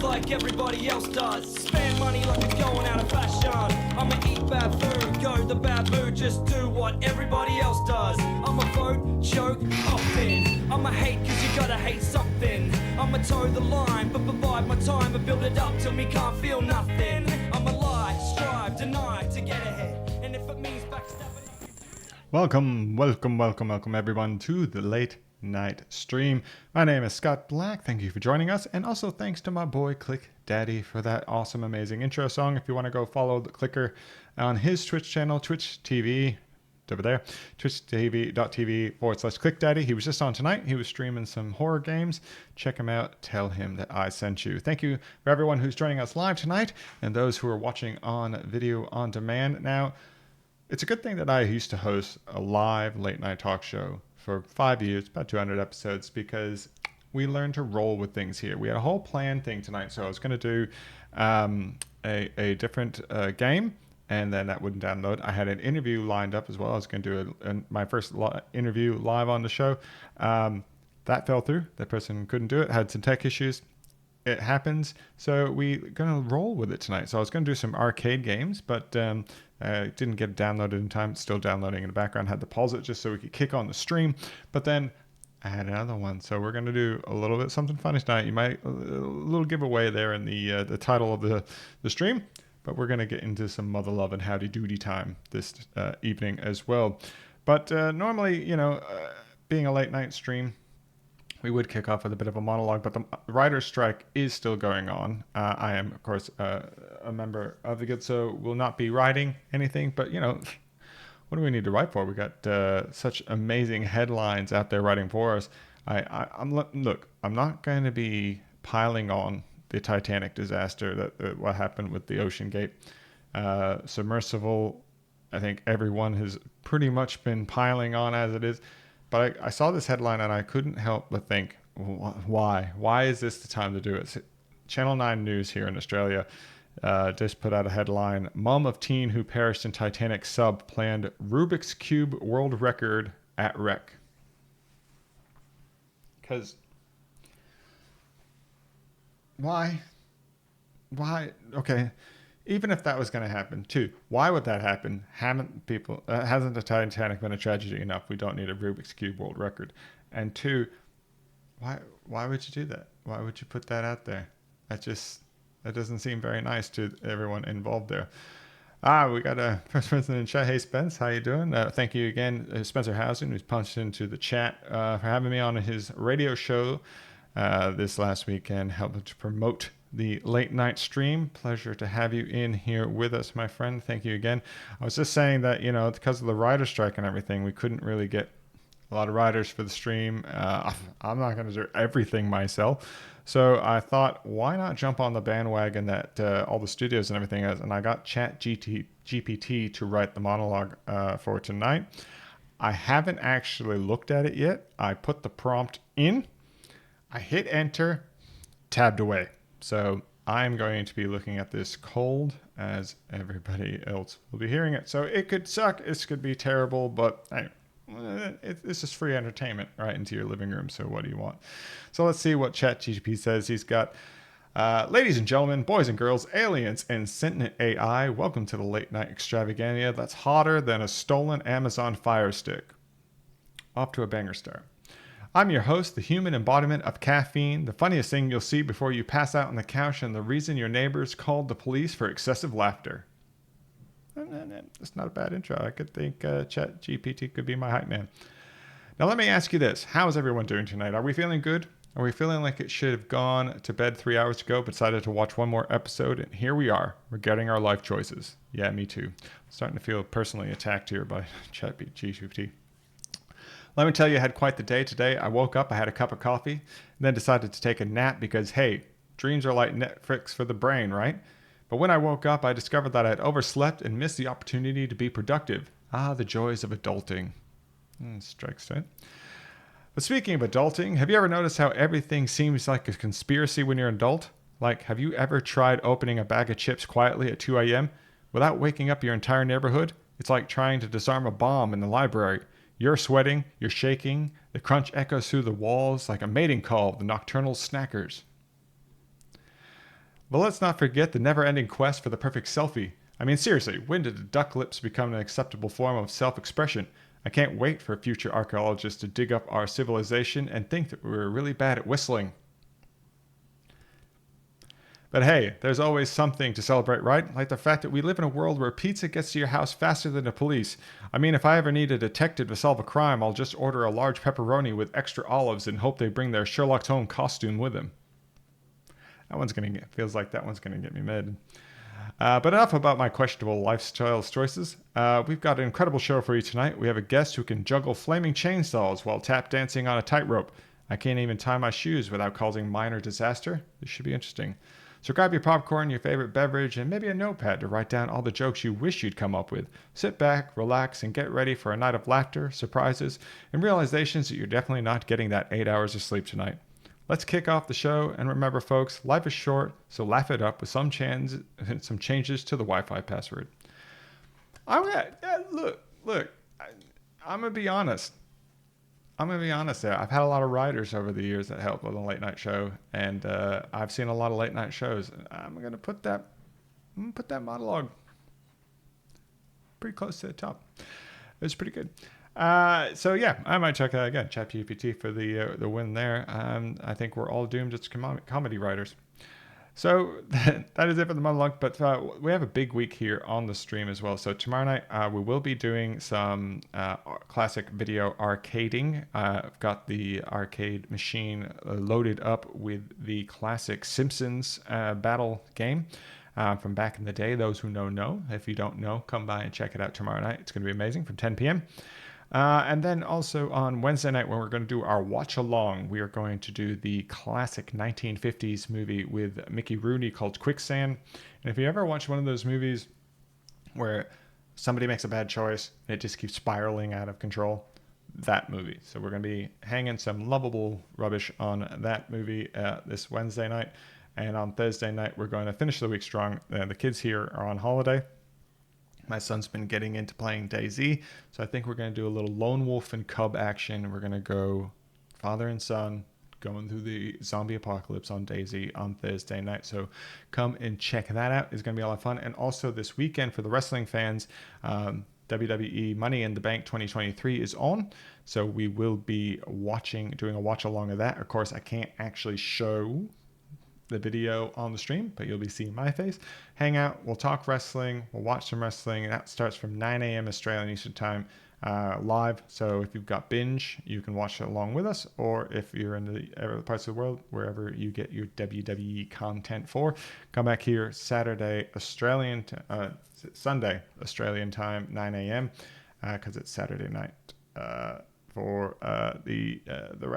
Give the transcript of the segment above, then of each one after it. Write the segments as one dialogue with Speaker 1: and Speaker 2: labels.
Speaker 1: like everybody else does. Spend money like it's going out of fashion. I'ma eat bad food, go the bad mood, just do what everybody else does. I'ma vote, choke, often. I'ma hate cause you gotta hate something. I'ma toe the line, but provide my time and build it up till me can't feel nothing. I'ma lie, strive, deny to get ahead. And if it means backstabbing...
Speaker 2: Welcome everyone to the late night stream. My name is Scott Black. Thank you for joining us, and also thanks to my boy Click Daddy for that awesome, amazing intro song. If you want to go follow the Clicker on his Twitch channel, Twitch TV, over there, twitch.tv/Click Daddy. He was just on tonight. He was streaming some horror games. Check him out. Tell him that I sent you. Thank you for everyone who's joining us live tonight and those who are watching on video on demand. Now, it's a good thing that I used to host a live late night talk show for 5 years, about 200 episodes, because we learned to roll with things here. We had a whole planned thing tonight, so I was going to do a different game, and then that wouldn't download. I had an interview lined up as well. I was going to do my first interview live on the show. That fell through. That person couldn't do it, had some tech issues. It happens, so we're going to roll with it tonight. So I was going to do some arcade games, but didn't get it downloaded in time. It's still downloading in the background. Had to pause it just so we could kick on the stream. But then I had another one, so we're going to do a little bit something funny tonight. You might a little giveaway there in the title of the stream, but we're going to get into some muthalovin Howdy Doody time this evening as well. But normally, being a late night stream, we would kick off with a bit of a monologue, but the writer's strike is still going on. I am, of course, a member of the guild, so will not be writing anything. But, what do we need to write for? We got such amazing headlines out there writing for us. I'm not going to be piling on the Titanic disaster, what happened with the Ocean Gate submersible. I think everyone has pretty much been piling on as it is. But I saw this headline and I couldn't help but think, why? Why is this the time to do it? Channel 9 News here in Australia just put out a headline. Mom of teen who perished in Titanic sub planned Rubik's Cube world record at wreck. Because why? Okay. Even if that was going to happen, too, why would that happen? Hasn't the Titanic been a tragedy enough? We don't need a Rubik's Cube world record. And two, why would you do that? Why would you put that out there? That doesn't seem very nice to everyone involved there. We got a first person in chat. Hey, Spence, how you doing? Thank you again, Spencer Housen, who's punched into the chat for having me on his radio show this last weekend, helping to promote the late night stream. Pleasure to have you in here with us, my friend. Thank you again. I was just saying that, because of the writer strike and everything, we couldn't really get a lot of writers for the stream. I'm not going to do everything myself. So I thought, why not jump on the bandwagon that all the studios and everything has? And I got GPT to write the monologue for tonight. I haven't actually looked at it yet. I put the prompt in. I hit enter, tabbed away. So I'm going to be looking at this cold as everybody else will be hearing it. So it could suck. It could be terrible, but this is free entertainment right into your living room. So what do you want? So let's see what ChatGPT says. He's got, ladies and gentlemen, boys and girls, aliens, and sentient AI. Welcome to the late night extravaganza that's hotter than a stolen Amazon Fire Stick. Off to a banger start. I'm your host, the human embodiment of caffeine, the funniest thing you'll see before you pass out on the couch, and the reason your neighbors called the police for excessive laughter. That's not a bad intro. I could think ChatGPT could be my hype man. Now let me ask you this. How is everyone doing tonight? Are we feeling good? Are we feeling like it should have gone to bed 3 hours ago, but decided to watch one more episode? And here we are, regretting our life choices. Yeah, me too. I'm starting to feel personally attacked here by ChatGPT. Let me tell you, I had quite the day today. I woke up, I had a cup of coffee, and then decided to take a nap because, hey, dreams are like Netflix for the brain, right? But when I woke up, I discovered that I had overslept and missed the opportunity to be productive. The joys of adulting. Strikes, right? But speaking of adulting, have you ever noticed how everything seems like a conspiracy when you're an adult? Like, have you ever tried opening a bag of chips quietly at 2 a.m. without waking up your entire neighborhood? It's like trying to disarm a bomb in the library. You're sweating, you're shaking, the crunch echoes through the walls like a mating call of the nocturnal snackers. But let's not forget the never-ending quest for the perfect selfie. I mean, seriously, when did duck lips become an acceptable form of self-expression? I can't wait for future archaeologists to dig up our civilization and think that we were really bad at whistling. But hey, there's always something to celebrate, right? Like the fact that we live in a world where pizza gets to your house faster than the police. I mean, if I ever need a detective to solve a crime, I'll just order a large pepperoni with extra olives and hope they bring their Sherlock Holmes costume with them. Feels like that one's gonna get me mad. But enough about my questionable lifestyle choices. We've got an incredible show for you tonight. We have a guest who can juggle flaming chainsaws while tap dancing on a tightrope. I can't even tie my shoes without causing minor disaster. This should be interesting. So grab your popcorn, your favorite beverage, and maybe a notepad to write down all the jokes you wish you'd come up with. Sit back, relax, and get ready for a night of laughter, surprises, and realizations that you're definitely not getting that 8 hours of sleep tonight. Let's kick off the show, and remember, folks, life is short, so laugh it up with some changes to the Wi-Fi password. Look, I'm gonna be honest. There. I've had a lot of writers over the years that help with a late night show, and I've seen a lot of late night shows. I'm gonna put that monologue pretty close to the top. It was pretty good. So yeah, I might check that again. ChatGPT for the win there. I think we're all doomed as comedy writers. So that is it for the monologue, but we have a big week here on the stream as well. So tomorrow night we will be doing some classic video arcading. I've got the arcade machine loaded up with the classic Simpsons battle game from back in the day. Those who know. If you don't know, come by and check it out tomorrow night. It's going to be amazing from 10 p.m. And then also on Wednesday night, when we're going to do our watch along, we are going to do the classic 1950s movie with Mickey Rooney called Quicksand. And if you ever watch one of those movies where somebody makes a bad choice and it just keeps spiraling out of control, that movie. So we're going to be hanging some lovable rubbish on that movie this Wednesday night. And on Thursday night, we're going to finish the week strong. The kids here are on holiday. My son's been getting into playing DayZ, so I think we're going to do a little lone wolf and cub action. We're going to go father and son going through the zombie apocalypse on DayZ on Thursday night. So come and check that out. It's going to be a lot of fun. And also this weekend for the wrestling fans, WWE Money in the Bank 2023 is on. So we will be doing a watch along of that. Of course, I can't actually show the video on the stream, but you'll be seeing my face. Hang out, we'll talk wrestling, we'll watch some wrestling. That starts from 9 a.m. Australian Eastern Time live. So if you've got binge, you can watch it along with us, or if you're in the other parts of the world, wherever you get your WWE content for, come back here Sunday Australian Time, 9 a.m. Because it's Saturday night. For the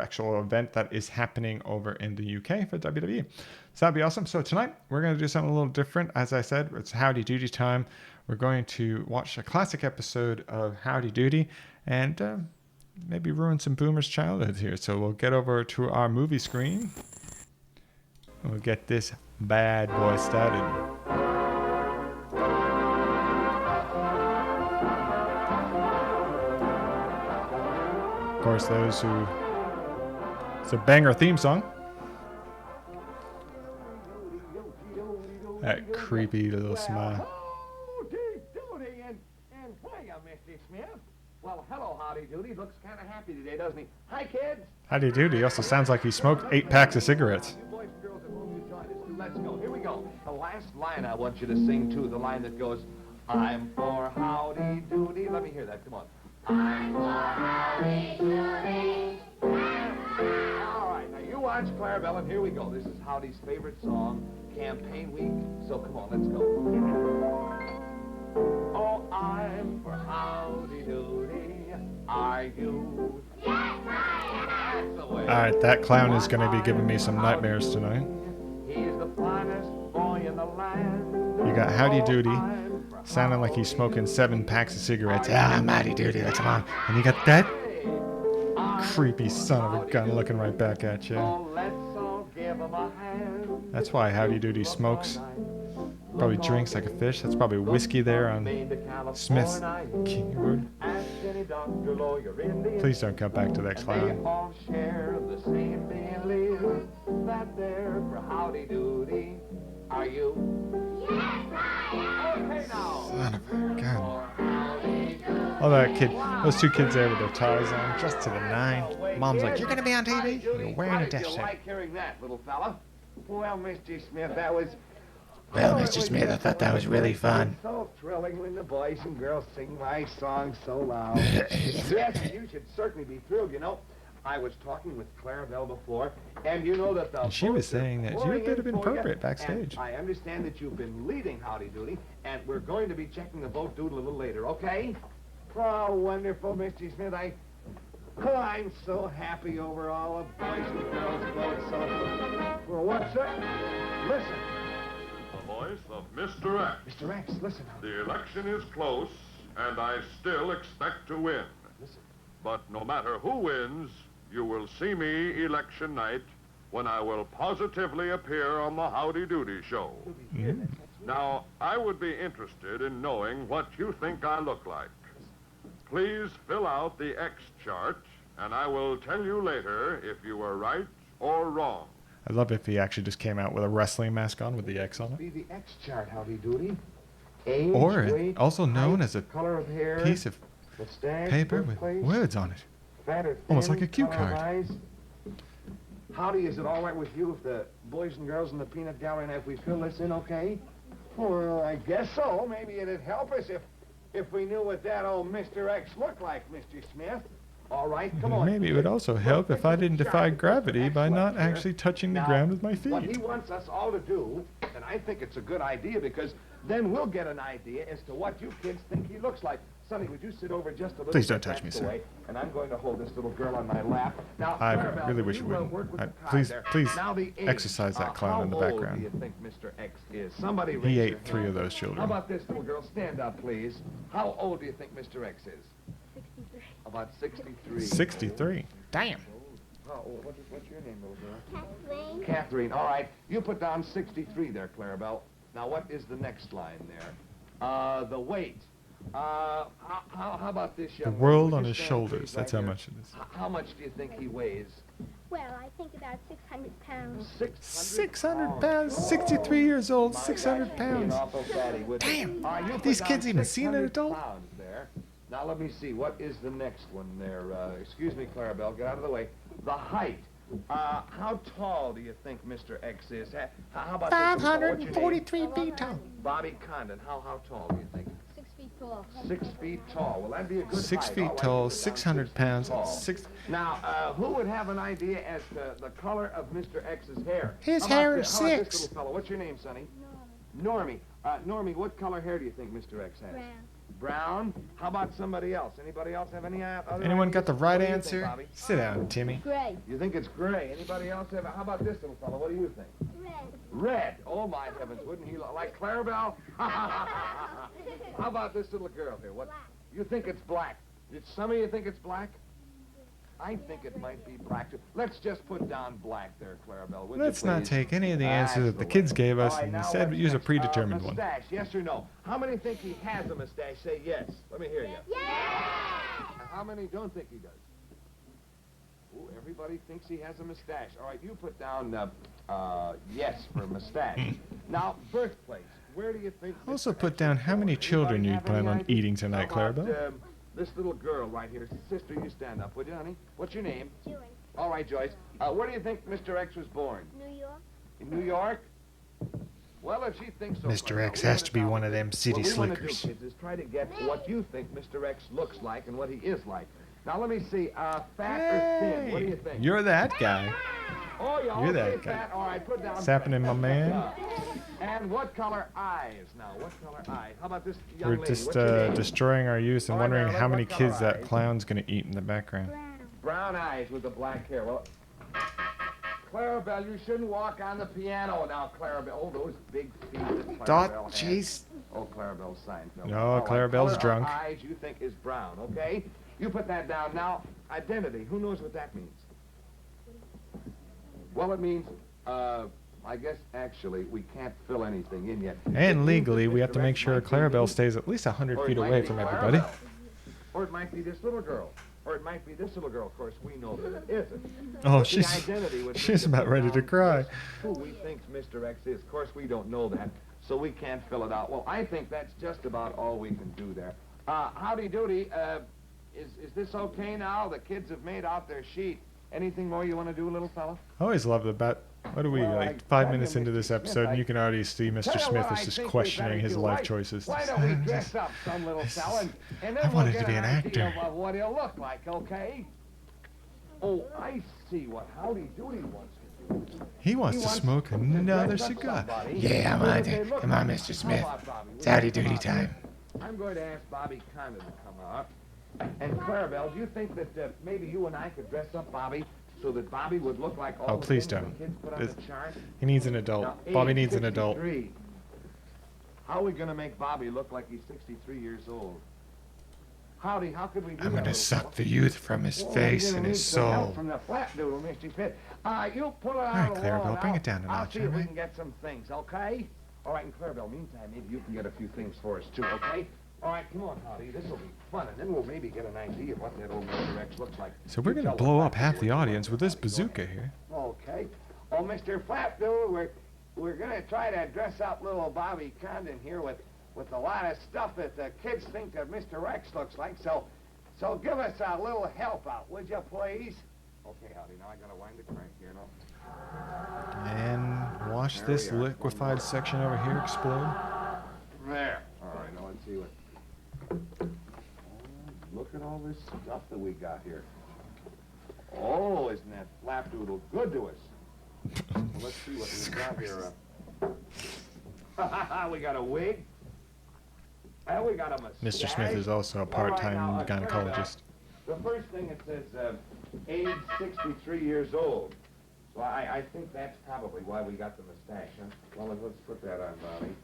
Speaker 2: actual event that is happening over in the UK for WWE. So that'd be awesome. So tonight, we're going to do something a little different. As I said, it's Howdy Doody time. We're going to watch a classic episode of Howdy Doody and maybe ruin some boomers' childhoods here. So we'll get over to our movie screen. And we'll get this bad boy started. Of course, it's a banger theme song. That creepy little smile.
Speaker 3: Howdy Doody, and why, Mr. Smith? Well, hello, Howdy Doody. Looks kind of happy today, doesn't he? Hi, kids.
Speaker 2: Howdy Doody also sounds like he smoked 8 packs of cigarettes.
Speaker 3: You boys and girls at home, you join us. Let's go. Here we go. The last line I want you to sing, too, the line that goes, I'm for Howdy Doody. Let me hear that. Come on. I'm for Howdy Doody. All right, now you watch Clarabelle, and here we go. This is Howdy's favorite song, campaign week. So come on, let's go. Oh, I'm for Howdy Doody. Are you? Yes, I am. That's the way.
Speaker 2: All right, that clown is going to be giving me some nightmares tonight.
Speaker 3: He's the finest boy in the land.
Speaker 2: You got Howdy Doody sounding like he's smoking 7 packs of cigarettes. Yeah, I'm Howdy Doody, that's on. And you got that creepy son of a gun looking right back at you. That's why Howdy Doody smokes. Probably drinks like a fish. That's probably whiskey there on Smith's keyboard. Please don't come back to that clown.
Speaker 3: Are you? Yes, I am. Okay, now.
Speaker 2: Son of a gun. Oh, that kid. Those two kids there with their ties on, dressed to the nine. Mom's like, "You're gonna be on TV? You're wearing a desk
Speaker 3: You
Speaker 2: suit."
Speaker 3: like hearing that, little fella? Well, Mr. Smith, that was...
Speaker 2: Well,
Speaker 3: Oh,
Speaker 2: Mr.
Speaker 3: it
Speaker 2: Smith, I thought that was really fun.
Speaker 3: So thrilling when the boys and girls sing my song so loud. Yes, you should certainly be thrilled, you know. I was talking with Clarabelle before, and you know that the...
Speaker 2: And she was
Speaker 3: votes are
Speaker 2: saying that you
Speaker 3: pouring
Speaker 2: could have
Speaker 3: in
Speaker 2: been
Speaker 3: for you,
Speaker 2: appropriate backstage.
Speaker 3: and I understand that you've been leading Howdy Doody, and we're going to be checking the vote doodle a little later, okay? Oh, wonderful, Mr. Smith. I'm so happy over all the boys and girls votes. So, well, what's that? Listen.
Speaker 4: The voice of Mr. X.
Speaker 3: Mr. X, listen.
Speaker 4: The election is close, and I still expect to win.
Speaker 3: Listen.
Speaker 4: But no matter who wins, you will see me election night when I will positively appear on the Howdy Doody show. Now, I would be interested in knowing what you think I look like. Please fill out the X chart, and I will tell you later if you were right or wrong.
Speaker 2: I'd love if he actually just came out with a wrestling mask on with the X on it.
Speaker 3: Be the X chart, Howdy Doody. Age,
Speaker 2: Or
Speaker 3: weight,
Speaker 2: also known
Speaker 3: height,
Speaker 2: as a
Speaker 3: color of hair,
Speaker 2: piece of
Speaker 3: mustache,
Speaker 2: paper with
Speaker 3: birthplace,
Speaker 2: words on it.
Speaker 3: fat or
Speaker 2: almost
Speaker 3: thin,
Speaker 2: like a cue
Speaker 3: color of
Speaker 2: card.
Speaker 3: eyes. Howdy, is it all right with you if the boys and girls in the peanut gallery and if we fill this in, okay? Well, I guess so. Maybe it'd help us if we knew what that old Mr. X looked like, Mr. Smith. All right, come on.
Speaker 2: Maybe it would also help if I didn't defy gravity by not actually touching the
Speaker 3: Now,
Speaker 2: ground with my
Speaker 3: what he
Speaker 2: feet.
Speaker 3: wants us all to do, and I think it's a good idea because then we'll get an idea as to what you kids think he looks like. Sonny, would you sit over just a little
Speaker 2: Please don't
Speaker 3: bit
Speaker 2: touch me,
Speaker 3: back
Speaker 2: sir.
Speaker 3: away, and I'm going to hold this little girl on my lap. Now,
Speaker 2: I
Speaker 3: Clarabelle,
Speaker 2: really
Speaker 3: will
Speaker 2: wish you wouldn't.
Speaker 3: work with the card
Speaker 2: Please-
Speaker 3: there?
Speaker 2: please
Speaker 3: Now, the age.
Speaker 2: exercise that clown in the
Speaker 3: How old
Speaker 2: background.
Speaker 3: do you think Mr. X is? Somebody raise
Speaker 2: He
Speaker 3: your
Speaker 2: ate 3
Speaker 3: hand.
Speaker 2: of those
Speaker 3: How
Speaker 2: children.
Speaker 3: about this little girl? Stand up, please. How old do you think Mr. X is?
Speaker 5: 63.
Speaker 3: About 63.
Speaker 2: 63. Damn.
Speaker 3: How old? What's your name, little girl?
Speaker 5: Kathleen.
Speaker 3: Catherine. All right. You put down 63 there, Clarabelle. Now, what is the next line there? The weight. How about this
Speaker 2: The
Speaker 3: young man?
Speaker 2: world
Speaker 3: Would
Speaker 2: on
Speaker 3: you
Speaker 2: his
Speaker 3: stand,
Speaker 2: shoulders.
Speaker 3: please,
Speaker 2: That's
Speaker 3: right
Speaker 2: how
Speaker 3: here?
Speaker 2: much it is.
Speaker 3: How much do you think he weighs?
Speaker 5: Well, I think about 600 pounds.
Speaker 2: 600 pounds. 63 years old.
Speaker 3: My
Speaker 2: 600
Speaker 3: gosh, he'd be an
Speaker 2: pounds.
Speaker 3: awful fatty, wouldn't he?
Speaker 2: Damn.
Speaker 3: All right, you
Speaker 2: Have
Speaker 3: put
Speaker 2: these
Speaker 3: down
Speaker 2: kids even seen an
Speaker 3: 600
Speaker 2: adult?
Speaker 3: pounds there. Now, let me see. What is the next one there? Excuse me, Clarabelle. Get out of the way. The height. How tall do you think Mr. X is? How about this one? What's your name?
Speaker 2: 543 feet tall.
Speaker 3: Bobby Condon. How tall do you think?
Speaker 5: 6 feet tall.
Speaker 3: 6 feet tall. Well, that'd be a good
Speaker 2: 6
Speaker 3: height.
Speaker 2: feet
Speaker 3: All right,
Speaker 2: tall,
Speaker 3: put it down,
Speaker 2: 600
Speaker 3: 6 feet
Speaker 2: pounds.
Speaker 3: tall.
Speaker 2: 6.
Speaker 3: Now, who would have an idea as to the color of Mr. X's hair?
Speaker 2: His
Speaker 3: How about
Speaker 2: hair
Speaker 3: thi-
Speaker 2: is
Speaker 3: how about
Speaker 2: 6.
Speaker 3: this little fellow? What's your name, Sonny? Normie. Normie, what color hair do you think Mr. X has?
Speaker 5: Brown.
Speaker 3: Brown? How about somebody else? Anybody else have any other
Speaker 2: Anyone got the
Speaker 3: ideas?
Speaker 2: right
Speaker 3: What do you
Speaker 2: answer?
Speaker 3: think, Bobby?
Speaker 2: Sit down, Timmy.
Speaker 5: Gray.
Speaker 3: You think it's gray. Anybody else have? How about this little fellow? What do you think?
Speaker 5: Red.
Speaker 3: Red. Oh, my heavens. Wouldn't he look like Clarabelle? How about this little girl here? What?
Speaker 5: Black.
Speaker 3: You think it's black? Did some of you think it's black? I think it might be black too. Let's just put down black there, Clarabelle. would you
Speaker 2: Let's not
Speaker 3: please?
Speaker 2: take any of the answers that the
Speaker 3: Excellent.
Speaker 2: kids gave us
Speaker 3: All right,
Speaker 2: and
Speaker 3: now
Speaker 2: instead
Speaker 3: what's
Speaker 2: use a
Speaker 3: next?
Speaker 2: predetermined one.
Speaker 3: Mustache, yes or no? How many think he has a mustache? Say yes. Let me hear you. And how many don't think he does? Ooh, everybody thinks he has a mustache. All right, you put down yes for mustache. Now, birthplace. Where do you think?
Speaker 2: Also
Speaker 3: Mr.
Speaker 2: put
Speaker 3: X
Speaker 2: down
Speaker 3: was
Speaker 2: how many
Speaker 3: born?
Speaker 2: children
Speaker 3: Anybody
Speaker 2: you
Speaker 3: have
Speaker 2: plan
Speaker 3: any
Speaker 2: on
Speaker 3: idea?
Speaker 2: eating tonight,
Speaker 3: How about,
Speaker 2: Clarabelle.
Speaker 3: this little girl right here. Sister, you stand up, would you, honey? What's your name?
Speaker 5: Joyce.
Speaker 3: All right, Joyce. Where do you think Mr. X was born?
Speaker 5: New York.
Speaker 3: In New York? Well, if she thinks so.
Speaker 2: Mr.
Speaker 3: Clarabelle,
Speaker 2: X
Speaker 3: we'll
Speaker 2: has
Speaker 3: put
Speaker 2: to
Speaker 3: it
Speaker 2: be
Speaker 3: down
Speaker 2: one of
Speaker 3: there.
Speaker 2: them city
Speaker 3: What we wanna
Speaker 2: slickers.
Speaker 3: do, kids, is try to get what you think Mr. X looks like and what he is like. Now, let me see. Fat or thin? What do you think?
Speaker 2: You're that guy.
Speaker 3: Oh, yeah,
Speaker 2: You're
Speaker 3: okay,
Speaker 2: that guy.
Speaker 3: fat. All right, put down.
Speaker 2: What's happening, my man?
Speaker 3: And what color eyes? Now, what color eyes? How about this young
Speaker 2: We're
Speaker 3: lady?
Speaker 2: just
Speaker 3: What's your name?
Speaker 2: destroying our youth and
Speaker 3: All right,
Speaker 2: wondering
Speaker 3: Marilyn,
Speaker 2: how many
Speaker 3: what color
Speaker 2: kids that
Speaker 3: eyes?
Speaker 2: clown's gonna eat in the background.
Speaker 5: Brown.
Speaker 3: Brown eyes with the black hair. Well, Clarabelle, you shouldn't walk on the piano now, Clarabelle. Oh, those big feet that
Speaker 2: Dot,
Speaker 3: Clarabelle has.
Speaker 2: jeez.
Speaker 3: Oh, Clarabelle Seinfeld.
Speaker 2: No,
Speaker 3: All right,
Speaker 2: Clarabelle's
Speaker 3: color
Speaker 2: drunk.
Speaker 3: Of eyes you think is brown, okay? You put that down. Now, identity. Who knows what that means? Well, it means, I guess, actually, we can't fill anything in yet. It means
Speaker 2: And
Speaker 3: that
Speaker 2: legally, we
Speaker 3: Mr.
Speaker 2: have to make
Speaker 3: X
Speaker 2: sure
Speaker 3: might be
Speaker 2: Clarabelle
Speaker 3: me,
Speaker 2: stays at least 100
Speaker 3: or it
Speaker 2: feet
Speaker 3: might
Speaker 2: away
Speaker 3: be
Speaker 2: from
Speaker 3: Clarabelle,
Speaker 2: everybody.
Speaker 3: Or it might be this little girl. Or it might be this little girl. Of course, we know that it isn't.
Speaker 2: Oh,
Speaker 3: But the
Speaker 2: she's
Speaker 3: identity would be
Speaker 2: she's
Speaker 3: to
Speaker 2: about
Speaker 3: put
Speaker 2: ready to
Speaker 3: down
Speaker 2: cry.
Speaker 3: just who we think Mr. X is. Of course, we don't know that, so we can't fill it out. Well, I think that's just about all we can do there. Howdy Doody, is this okay now? The kids have made out their sheet. Anything more you want to do, little fella?
Speaker 2: I always love about, what are we,
Speaker 3: Well,
Speaker 2: like
Speaker 3: I
Speaker 2: 5
Speaker 3: tell
Speaker 2: minutes
Speaker 3: you,
Speaker 2: into
Speaker 3: Mr.
Speaker 2: this
Speaker 3: Smith,
Speaker 2: episode, and you can already see
Speaker 3: Tell
Speaker 2: Mr.
Speaker 3: you
Speaker 2: Smith
Speaker 3: what
Speaker 2: is
Speaker 3: I
Speaker 2: just
Speaker 3: think we
Speaker 2: questioning
Speaker 3: better
Speaker 2: his
Speaker 3: do.
Speaker 2: life
Speaker 3: Why-
Speaker 2: choices.
Speaker 3: Why don't we dress up some little fella, and then
Speaker 2: I
Speaker 3: we'll
Speaker 2: wanted
Speaker 3: get
Speaker 2: to be
Speaker 3: an
Speaker 2: an
Speaker 3: idea
Speaker 2: actor.
Speaker 3: of what he'll look like, okay? Oh, I see what Howdy Doody wants to do.
Speaker 2: He wants to smoke another
Speaker 3: dress up
Speaker 2: cigar.
Speaker 3: somebody
Speaker 2: Yeah, I'm
Speaker 3: so that
Speaker 2: on
Speaker 3: they
Speaker 2: it.
Speaker 3: look
Speaker 2: Come on,
Speaker 3: like-
Speaker 2: Mr.
Speaker 3: How
Speaker 2: Smith.
Speaker 3: about Bobby?
Speaker 2: It's
Speaker 3: Will
Speaker 2: Howdy
Speaker 3: you come
Speaker 2: Doody
Speaker 3: out
Speaker 2: time.
Speaker 3: here? I'm going to ask Bobby Condon to come out. And Clarabelle, do you think that maybe you and I could dress up Bobby so that Bobby would look like all
Speaker 2: Oh,
Speaker 3: the
Speaker 2: please
Speaker 3: things
Speaker 2: don't.
Speaker 3: the kids put on
Speaker 2: This-
Speaker 3: the chart?
Speaker 2: He needs an adult.
Speaker 3: Now,
Speaker 2: Bobby
Speaker 3: age
Speaker 2: needs an adult.
Speaker 3: 63. How are we going to make Bobby look like he's 63 years old? Howdy, how could we do that?
Speaker 2: I'm gonna
Speaker 3: little
Speaker 2: suck
Speaker 3: fella?
Speaker 2: the youth from his
Speaker 3: Well,
Speaker 2: face
Speaker 3: we're
Speaker 2: and
Speaker 3: gonna
Speaker 2: his
Speaker 3: need some help
Speaker 2: soul.
Speaker 3: from the flat doodle, Mr. Pitt. You pull it out
Speaker 2: right,
Speaker 3: of the
Speaker 2: Clarabelle,
Speaker 3: wall
Speaker 2: bring
Speaker 3: now.
Speaker 2: it down a
Speaker 3: I'll
Speaker 2: notch,
Speaker 3: see if
Speaker 2: all
Speaker 3: we
Speaker 2: right?
Speaker 3: can get some things, okay? All right, and Clarabelle, meantime, maybe you can get a few things for us, too, okay? All right, come on, Howdy. This will be fun, and then we'll maybe get an idea of what that old Mr. X looks like.
Speaker 2: So we're
Speaker 3: You
Speaker 2: gonna
Speaker 3: tell the
Speaker 2: blow
Speaker 3: flat
Speaker 2: up half the
Speaker 3: doodle.
Speaker 2: audience with this bazooka here.
Speaker 3: Okay. Oh, Mr. Flapdoodle, we're going to try to dress up little Bobby Condon here with a lot of stuff that the kids think that Mr. X looks like. So give us a little help out, would you, please? Okay, Howdy, now I got to wind the crank here now.
Speaker 2: And watch
Speaker 3: There
Speaker 2: this
Speaker 3: we are.
Speaker 2: liquefied section over here explode.
Speaker 3: There. All right, now let's see what... Oh, look at all this stuff that we got here. Oh, isn't that Flapdoodle good to us? Well, let's see what we've got here. We got a wig. And we got a mustache.
Speaker 2: Mr. Smith is also a
Speaker 3: All right,
Speaker 2: part-time
Speaker 3: now,
Speaker 2: gynecologist.
Speaker 3: The first thing it says, age 63 years old. So I think that's probably why we got the mustache, huh? Well, let's put that on, Bobby.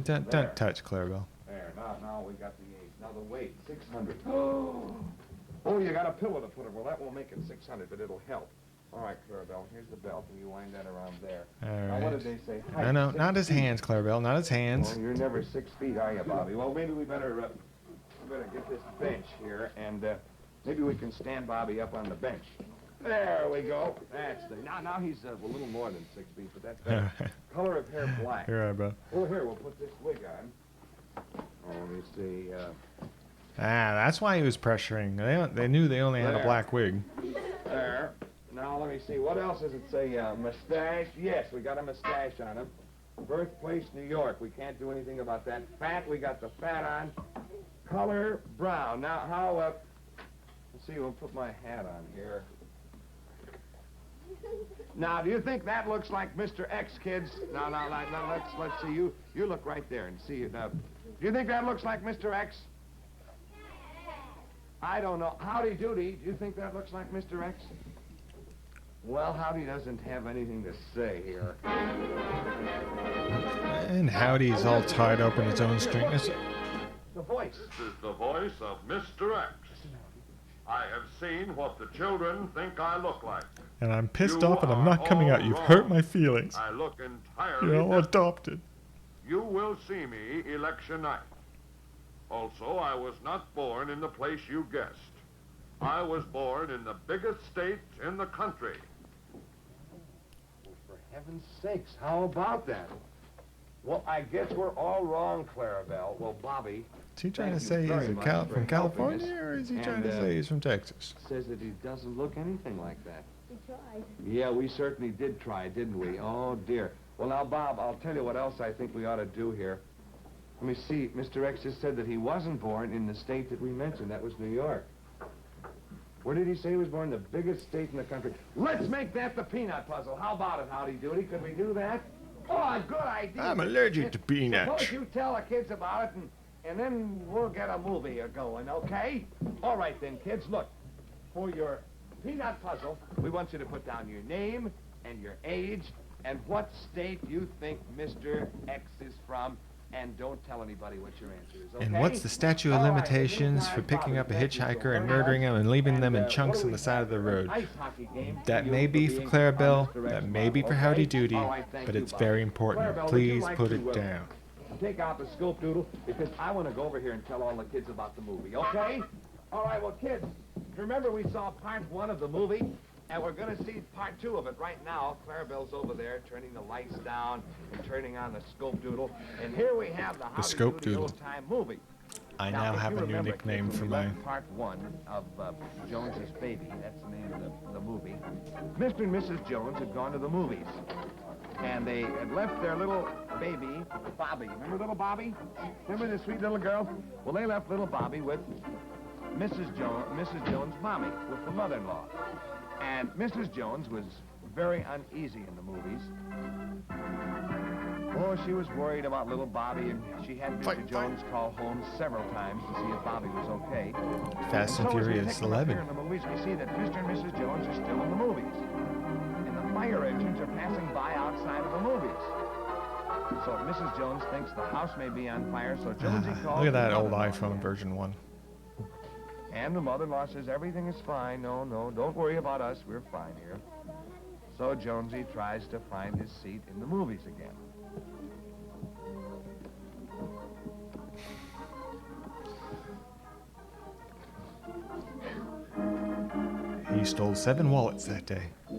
Speaker 2: Don't
Speaker 3: There.
Speaker 2: touch, Clarabelle.
Speaker 3: There, now we got the age. Now the weight, 600. Oh, you got a pillow to put it. Well, that won't make it 600, but it'll help. All right, Clarabelle, here's the belt, and you wind that around there.
Speaker 2: All
Speaker 3: Now, what
Speaker 2: right.
Speaker 3: did they say?
Speaker 2: No,
Speaker 3: Height,
Speaker 2: no,
Speaker 3: 6
Speaker 2: not his
Speaker 3: feet.
Speaker 2: hands, Clarabelle, not his hands.
Speaker 3: Well, you're never 6 feet, are you, Bobby? Well, maybe we better get this bench here, and maybe we can stand Bobby up on the bench. There we go. That's the... Now he's a little more than 6 feet, but that's better. Color of hair black.
Speaker 2: You're right, bro.
Speaker 3: Oh, here, we'll put this wig on. Oh, let me see.
Speaker 2: That's why he was pressuring. They knew they only had a
Speaker 3: There.
Speaker 2: black wig.
Speaker 3: There. Now, let me see. What else does it say? Mustache. Yes, we got a mustache on him. Birthplace, New York. We can't do anything about that. Fat, we got the fat on. Color, brown. Now, how, let's see, we'll put my hat on here. Now, do you think that looks like Mr. X, kids? Now, let's see. You look right there and see it. Now, do you think that looks like Mr. X? I don't know. Howdy Doody, do you think that looks like Mr. X? Well, Howdy doesn't have anything to say here.
Speaker 2: And Howdy's all tied up in his own string.
Speaker 3: The voice.
Speaker 4: This is the voice of Mr. X. I have seen what the children think I look like.
Speaker 2: And I'm pissed
Speaker 4: You
Speaker 2: off and I'm
Speaker 4: are
Speaker 2: not coming out.
Speaker 4: all
Speaker 2: You've
Speaker 4: wrong.
Speaker 2: hurt my feelings.
Speaker 4: I look entirely
Speaker 2: You're all
Speaker 4: different.
Speaker 2: adopted.
Speaker 4: You will see me election night. Also, I was not born in the place you guessed. I was born in the biggest state in the country.
Speaker 3: Well, for heaven's sakes, how about that? Well, I guess we're all wrong, Clarabelle. Well, Bobby
Speaker 2: Is he trying
Speaker 3: Thank
Speaker 2: to
Speaker 3: you
Speaker 2: say he's
Speaker 3: very
Speaker 2: a
Speaker 3: much
Speaker 2: from
Speaker 3: for helping
Speaker 2: California,
Speaker 3: us.
Speaker 2: or is he
Speaker 3: And,
Speaker 2: trying to say he's from Texas?
Speaker 3: says that he doesn't look anything like that.
Speaker 5: We tried.
Speaker 3: Yeah, we certainly did try, didn't we? Oh, dear. Well, now, Bob, I'll tell you what else I think we ought to do here. Let me see. Mr. X just said that he wasn't born in the state that we mentioned. That was New York. Where did he say he was born? The biggest state in the country. Let's make that the peanut puzzle. How about it, Howdy Doody? Could we do that? Oh, good idea.
Speaker 2: I'm allergic to peanuts.
Speaker 3: Suppose you tell the kids about it, and then we'll get a movie going, okay? All right, then, kids. Look, for your peanut puzzle, we want you to put down your name and your age and what state you think Mr. X is from, and don't tell anybody what your answer is, okay?
Speaker 2: And what's the statute of
Speaker 3: All right,
Speaker 2: limitations for
Speaker 3: meantime,
Speaker 2: picking up a
Speaker 3: Bobby, thank you so
Speaker 2: hitchhiker and
Speaker 3: very
Speaker 2: murdering
Speaker 3: much.
Speaker 2: him and leaving them in
Speaker 3: what
Speaker 2: chunks
Speaker 3: do
Speaker 2: on
Speaker 3: we
Speaker 2: the side of the
Speaker 3: have?
Speaker 2: road?
Speaker 3: Ice hockey game.
Speaker 2: That
Speaker 3: You
Speaker 2: may be for
Speaker 3: being
Speaker 2: Clarabelle,
Speaker 3: Mr. X
Speaker 2: that may be for
Speaker 3: model,
Speaker 2: Howdy
Speaker 3: okay?
Speaker 2: Doody,
Speaker 3: All right, thank
Speaker 2: but
Speaker 3: you,
Speaker 2: it's
Speaker 3: Bob.
Speaker 2: very important.
Speaker 3: Clarabelle, would you
Speaker 2: Please
Speaker 3: like
Speaker 2: put
Speaker 3: to,
Speaker 2: it down.
Speaker 3: Take out the scope doodle, because I want to go over here and tell all the kids about the movie, okay? All right, well, kids, remember we saw part 1 of the movie? And we're going to see part 2 of it right now. Clarabelle's over there turning the lights down and turning on the scope doodle. And here we have the Howdy
Speaker 2: scope
Speaker 3: Doody
Speaker 2: doodle.
Speaker 3: old-time movie.
Speaker 2: I
Speaker 3: Now,
Speaker 2: now
Speaker 3: if
Speaker 2: have
Speaker 3: you
Speaker 2: a new
Speaker 3: remember,
Speaker 2: nickname
Speaker 3: kids,
Speaker 2: for
Speaker 3: when we
Speaker 2: my.
Speaker 3: left part 1 of Jones's Baby. That's the name of the movie. Mr. and Mrs. Jones had gone to the movies. And they had left their little baby, Bobby. Remember little Bobby? Remember the sweet little girl? Well, they left little Bobby with Mrs. Jones' mommy, with the mother-in-law. And Mrs. Jones was very uneasy in the movies. Oh, she was worried about little Bobby, and she had Mr. Jones call home several times to see if Bobby was okay.
Speaker 2: Fast and
Speaker 3: so as we
Speaker 2: Furious
Speaker 3: pick them up
Speaker 2: 11.
Speaker 3: here in the movies, we see that Mr. and Mrs. Jones are still in the movies. And the fire engines are passing by outside of the movies. So Mrs. Jones thinks the house may be on fire, so Jonesy calls
Speaker 2: Look at that
Speaker 3: the
Speaker 2: old
Speaker 3: mother-in-law
Speaker 2: iPhone
Speaker 3: again.
Speaker 2: version 1.
Speaker 3: And the mother-in-law says, everything is fine. No, don't worry about us. We're fine here. So Jonesy tries to find his seat in the movies again.
Speaker 2: He stole 7 wallets that day. I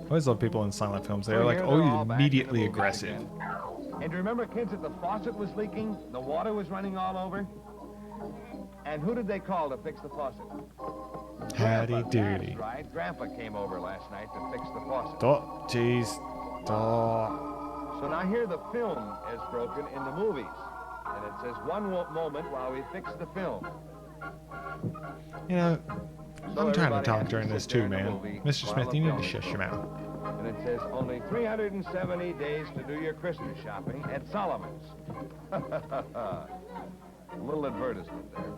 Speaker 2: always love people in silent films. They're
Speaker 3: So
Speaker 2: like
Speaker 3: here they're all
Speaker 2: always
Speaker 3: back in the
Speaker 2: immediately
Speaker 3: movies
Speaker 2: aggressive.
Speaker 3: again. And remember, kids, that the faucet was leaking? The water was running all over? And who did they call to fix the faucet?
Speaker 2: Howdy
Speaker 3: Grandpa,
Speaker 2: Doody.
Speaker 3: That's right. Grandpa came over last night to fix the faucet.
Speaker 2: Jeez.
Speaker 3: So now here the film is broken in the movies. And it says one moment while we fix the film.
Speaker 2: You know,
Speaker 3: So
Speaker 2: I'm trying to
Speaker 3: everybody
Speaker 2: talk
Speaker 3: has
Speaker 2: during
Speaker 3: sit
Speaker 2: this
Speaker 3: there
Speaker 2: too,
Speaker 3: in the
Speaker 2: man.
Speaker 3: movie
Speaker 2: Mr.
Speaker 3: while
Speaker 2: Smith,
Speaker 3: the
Speaker 2: you need
Speaker 3: film
Speaker 2: to
Speaker 3: is
Speaker 2: shush your mouth.
Speaker 3: And it says only 370 days to do your Christmas shopping at Solomon's. A little advertisement there.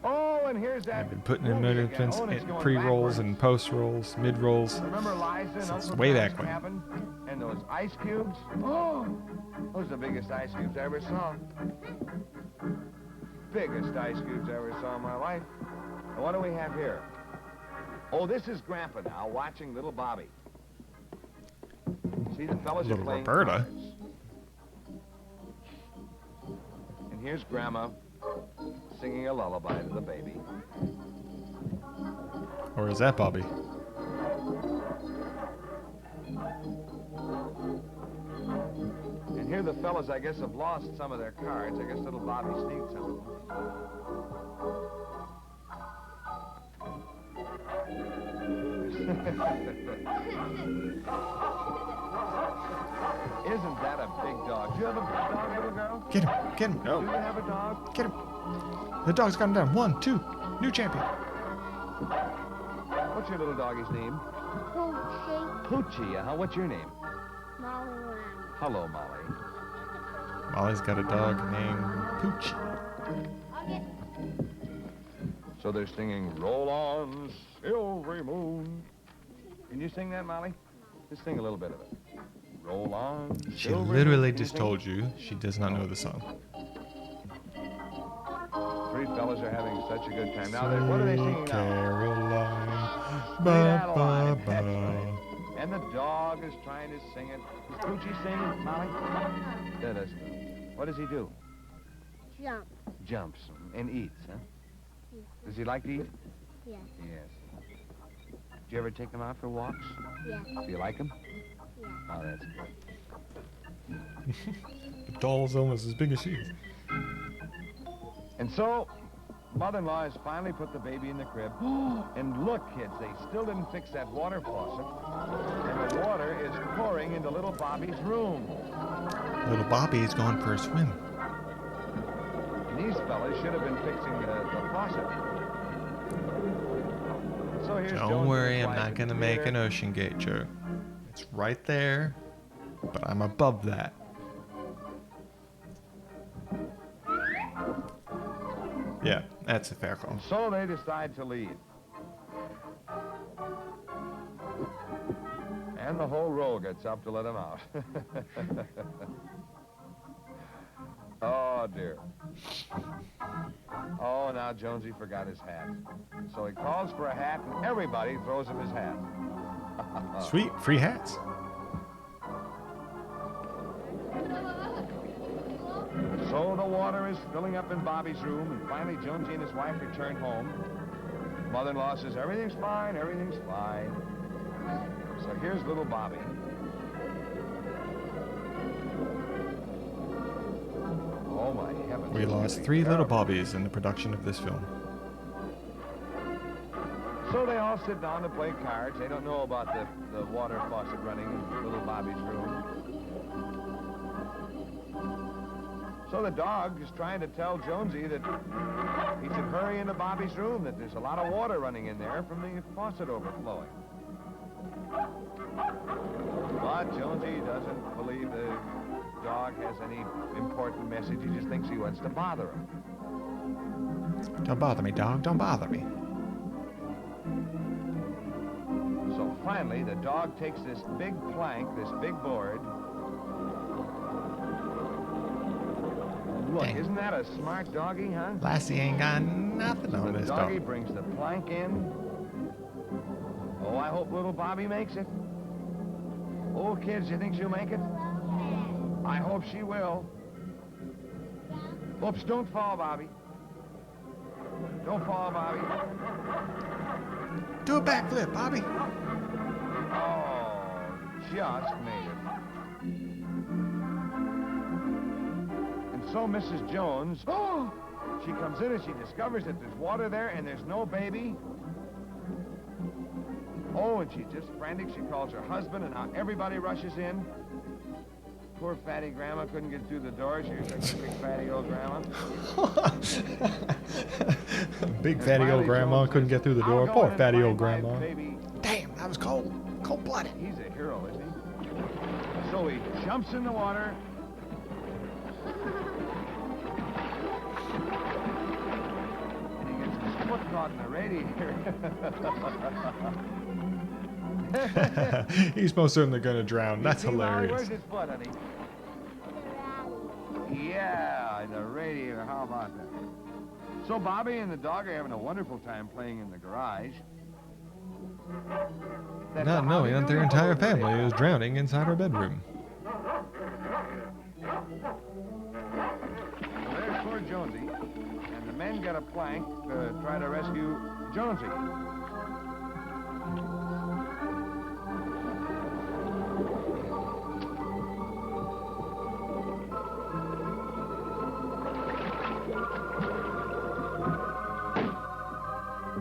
Speaker 3: Oh, and here's that.
Speaker 2: I've been putting in
Speaker 3: movie again.
Speaker 2: advertisements,
Speaker 3: Oh, and it's going
Speaker 2: pre-rolls
Speaker 3: backwards.
Speaker 2: and post-rolls, mid-rolls.
Speaker 3: Remember Liza and
Speaker 2: Since
Speaker 3: Uncle
Speaker 2: way
Speaker 3: Tom's
Speaker 2: back when.
Speaker 3: Cabin? And those ice cubes? Oh, those are the biggest ice cubes I ever saw. Biggest ice cubes I ever saw in my life. And what do we have here? Oh, this is Grandpa now watching little Bobby. See, the fellas are
Speaker 2: Little
Speaker 3: playing
Speaker 2: Roberta.
Speaker 3: cards. And here's Grandma singing a lullaby to the baby.
Speaker 2: Or is that Bobby?
Speaker 3: And here the fellas, I guess, have lost some of their cards. I guess little Bobby sneaked some of them. Isn't that a big dog? Do you have a big dog, little girl?
Speaker 2: Get him! Get him!
Speaker 3: Do you have a dog?
Speaker 2: Get him! The dog's got him down. 1, 2. New champion.
Speaker 3: What's your little doggy's name?
Speaker 5: Poochie.
Speaker 3: Poochie. What's your name?
Speaker 5: Molly Lamb.
Speaker 3: Hello, Molly.
Speaker 2: Molly's got a dog named Pooch.
Speaker 3: So they're singing, Roll on, Silvery Moon. Can you sing that, Molly? Just sing a little bit of it. Roll on,
Speaker 2: She
Speaker 3: Silvery
Speaker 2: literally
Speaker 3: Moon. Can you
Speaker 2: just
Speaker 3: sing?
Speaker 2: told you she does not know the song.
Speaker 3: Three fellas are having such a good time. Now, what are they singing now?
Speaker 2: Caroline.
Speaker 3: Sweet
Speaker 2: Ba,
Speaker 3: Adeline.
Speaker 2: ba,
Speaker 3: That's
Speaker 2: ba.
Speaker 3: right. And the dog is trying to sing it. Is Poochie singing, Molly? That is. What does he do?
Speaker 5: Jump.
Speaker 3: Jumps and eats, huh? Does he like to eat?
Speaker 5: Yes.
Speaker 3: Yes. Do you ever take him out for walks?
Speaker 5: Yes.
Speaker 3: Do you like him?
Speaker 5: Yes.
Speaker 3: Oh, that's good.
Speaker 2: The doll's almost as big as she is.
Speaker 3: And so, mother-in-law has finally put the baby in the crib. And look, kids, they still didn't fix that water faucet. And the water is pouring into little Bobby's room.
Speaker 2: Little Bobby is going for a swim.
Speaker 3: And these fellas should have been fixing the faucet. So here's
Speaker 2: Don't
Speaker 3: Jones
Speaker 2: worry,
Speaker 3: and
Speaker 2: I'm
Speaker 3: his
Speaker 2: not
Speaker 3: wife
Speaker 2: going to
Speaker 3: in the
Speaker 2: make an
Speaker 3: theater.
Speaker 2: ocean gate joke. It's right there, but I'm above that. Yeah, that's a fair call.
Speaker 3: So they decide to leave. And the whole row gets up to let them out. Oh, dear. Oh, now Jonesy forgot his hat. So he calls for a hat, and everybody throws him his hat.
Speaker 2: Sweet, free hats.
Speaker 3: So the water water is filling up in Bobby's room, and finally Jonesy and his wife return home. Mother-in-law says, everything's fine, everything's fine. So here's little Bobby. Oh, my heavens.
Speaker 2: We lost 3 little Bobbies in the production of this film.
Speaker 3: So they all sit down to play cards. They don't know about the water faucet running in little Bobby's room. So the dog is trying to tell Jonesy that he should hurry into Bobby's room, that there's a lot of water running in there from the faucet overflowing. But Jonesy doesn't believe the dog has any important message. He just thinks he wants to bother him.
Speaker 2: Don't bother me, dog. Don't bother me.
Speaker 3: So finally, the dog takes this big plank, this big board. Look,
Speaker 2: Dang.
Speaker 3: isn't that a smart doggy, huh?
Speaker 2: Lassie ain't got nothing
Speaker 3: So
Speaker 2: on
Speaker 3: the
Speaker 2: this
Speaker 3: doggy
Speaker 2: dog.
Speaker 3: brings the plank in. Oh, I hope little Bobby makes it. Oh, kids, you think she'll make it? I hope she will. Oops, don't fall, Bobby. Don't fall, Bobby.
Speaker 2: Do a backflip, Bobby.
Speaker 3: Oh, just made it. And so Mrs. Jones, oh, she comes in and she discovers that there's water there and there's no baby. Oh, and she's just frantic. She calls her husband, and now everybody rushes in. Poor fatty grandma couldn't get through the door. She was like a big fatty old grandma.
Speaker 2: Big
Speaker 3: And
Speaker 2: fatty old
Speaker 3: finally
Speaker 2: grandma
Speaker 3: Jones
Speaker 2: couldn't
Speaker 3: says,
Speaker 2: get through the
Speaker 3: "I'll
Speaker 2: door.
Speaker 3: go
Speaker 2: Poor
Speaker 3: in and
Speaker 2: fatty
Speaker 3: find
Speaker 2: old
Speaker 3: my
Speaker 2: grandma.
Speaker 3: baby."
Speaker 2: Damn, that was cold. Cold-blooded.
Speaker 3: He's a hero, isn't he? So he jumps in the water. And he gets his foot caught in the radiator.
Speaker 2: He's most certainly going to drown. That's
Speaker 3: See, Molly,
Speaker 2: hilarious.
Speaker 3: where's his foot, honey? Yeah, in the radiator. How about that? So Bobby and the dog are having a wonderful time playing in the garage. That's
Speaker 2: Not
Speaker 3: a
Speaker 2: knowing
Speaker 3: Howdy
Speaker 2: that their
Speaker 3: Doody
Speaker 2: entire
Speaker 3: over there.
Speaker 2: family is drowning inside her bedroom.
Speaker 3: Well, there's poor Jonesy, and the men get a plank to try to rescue Jonesy.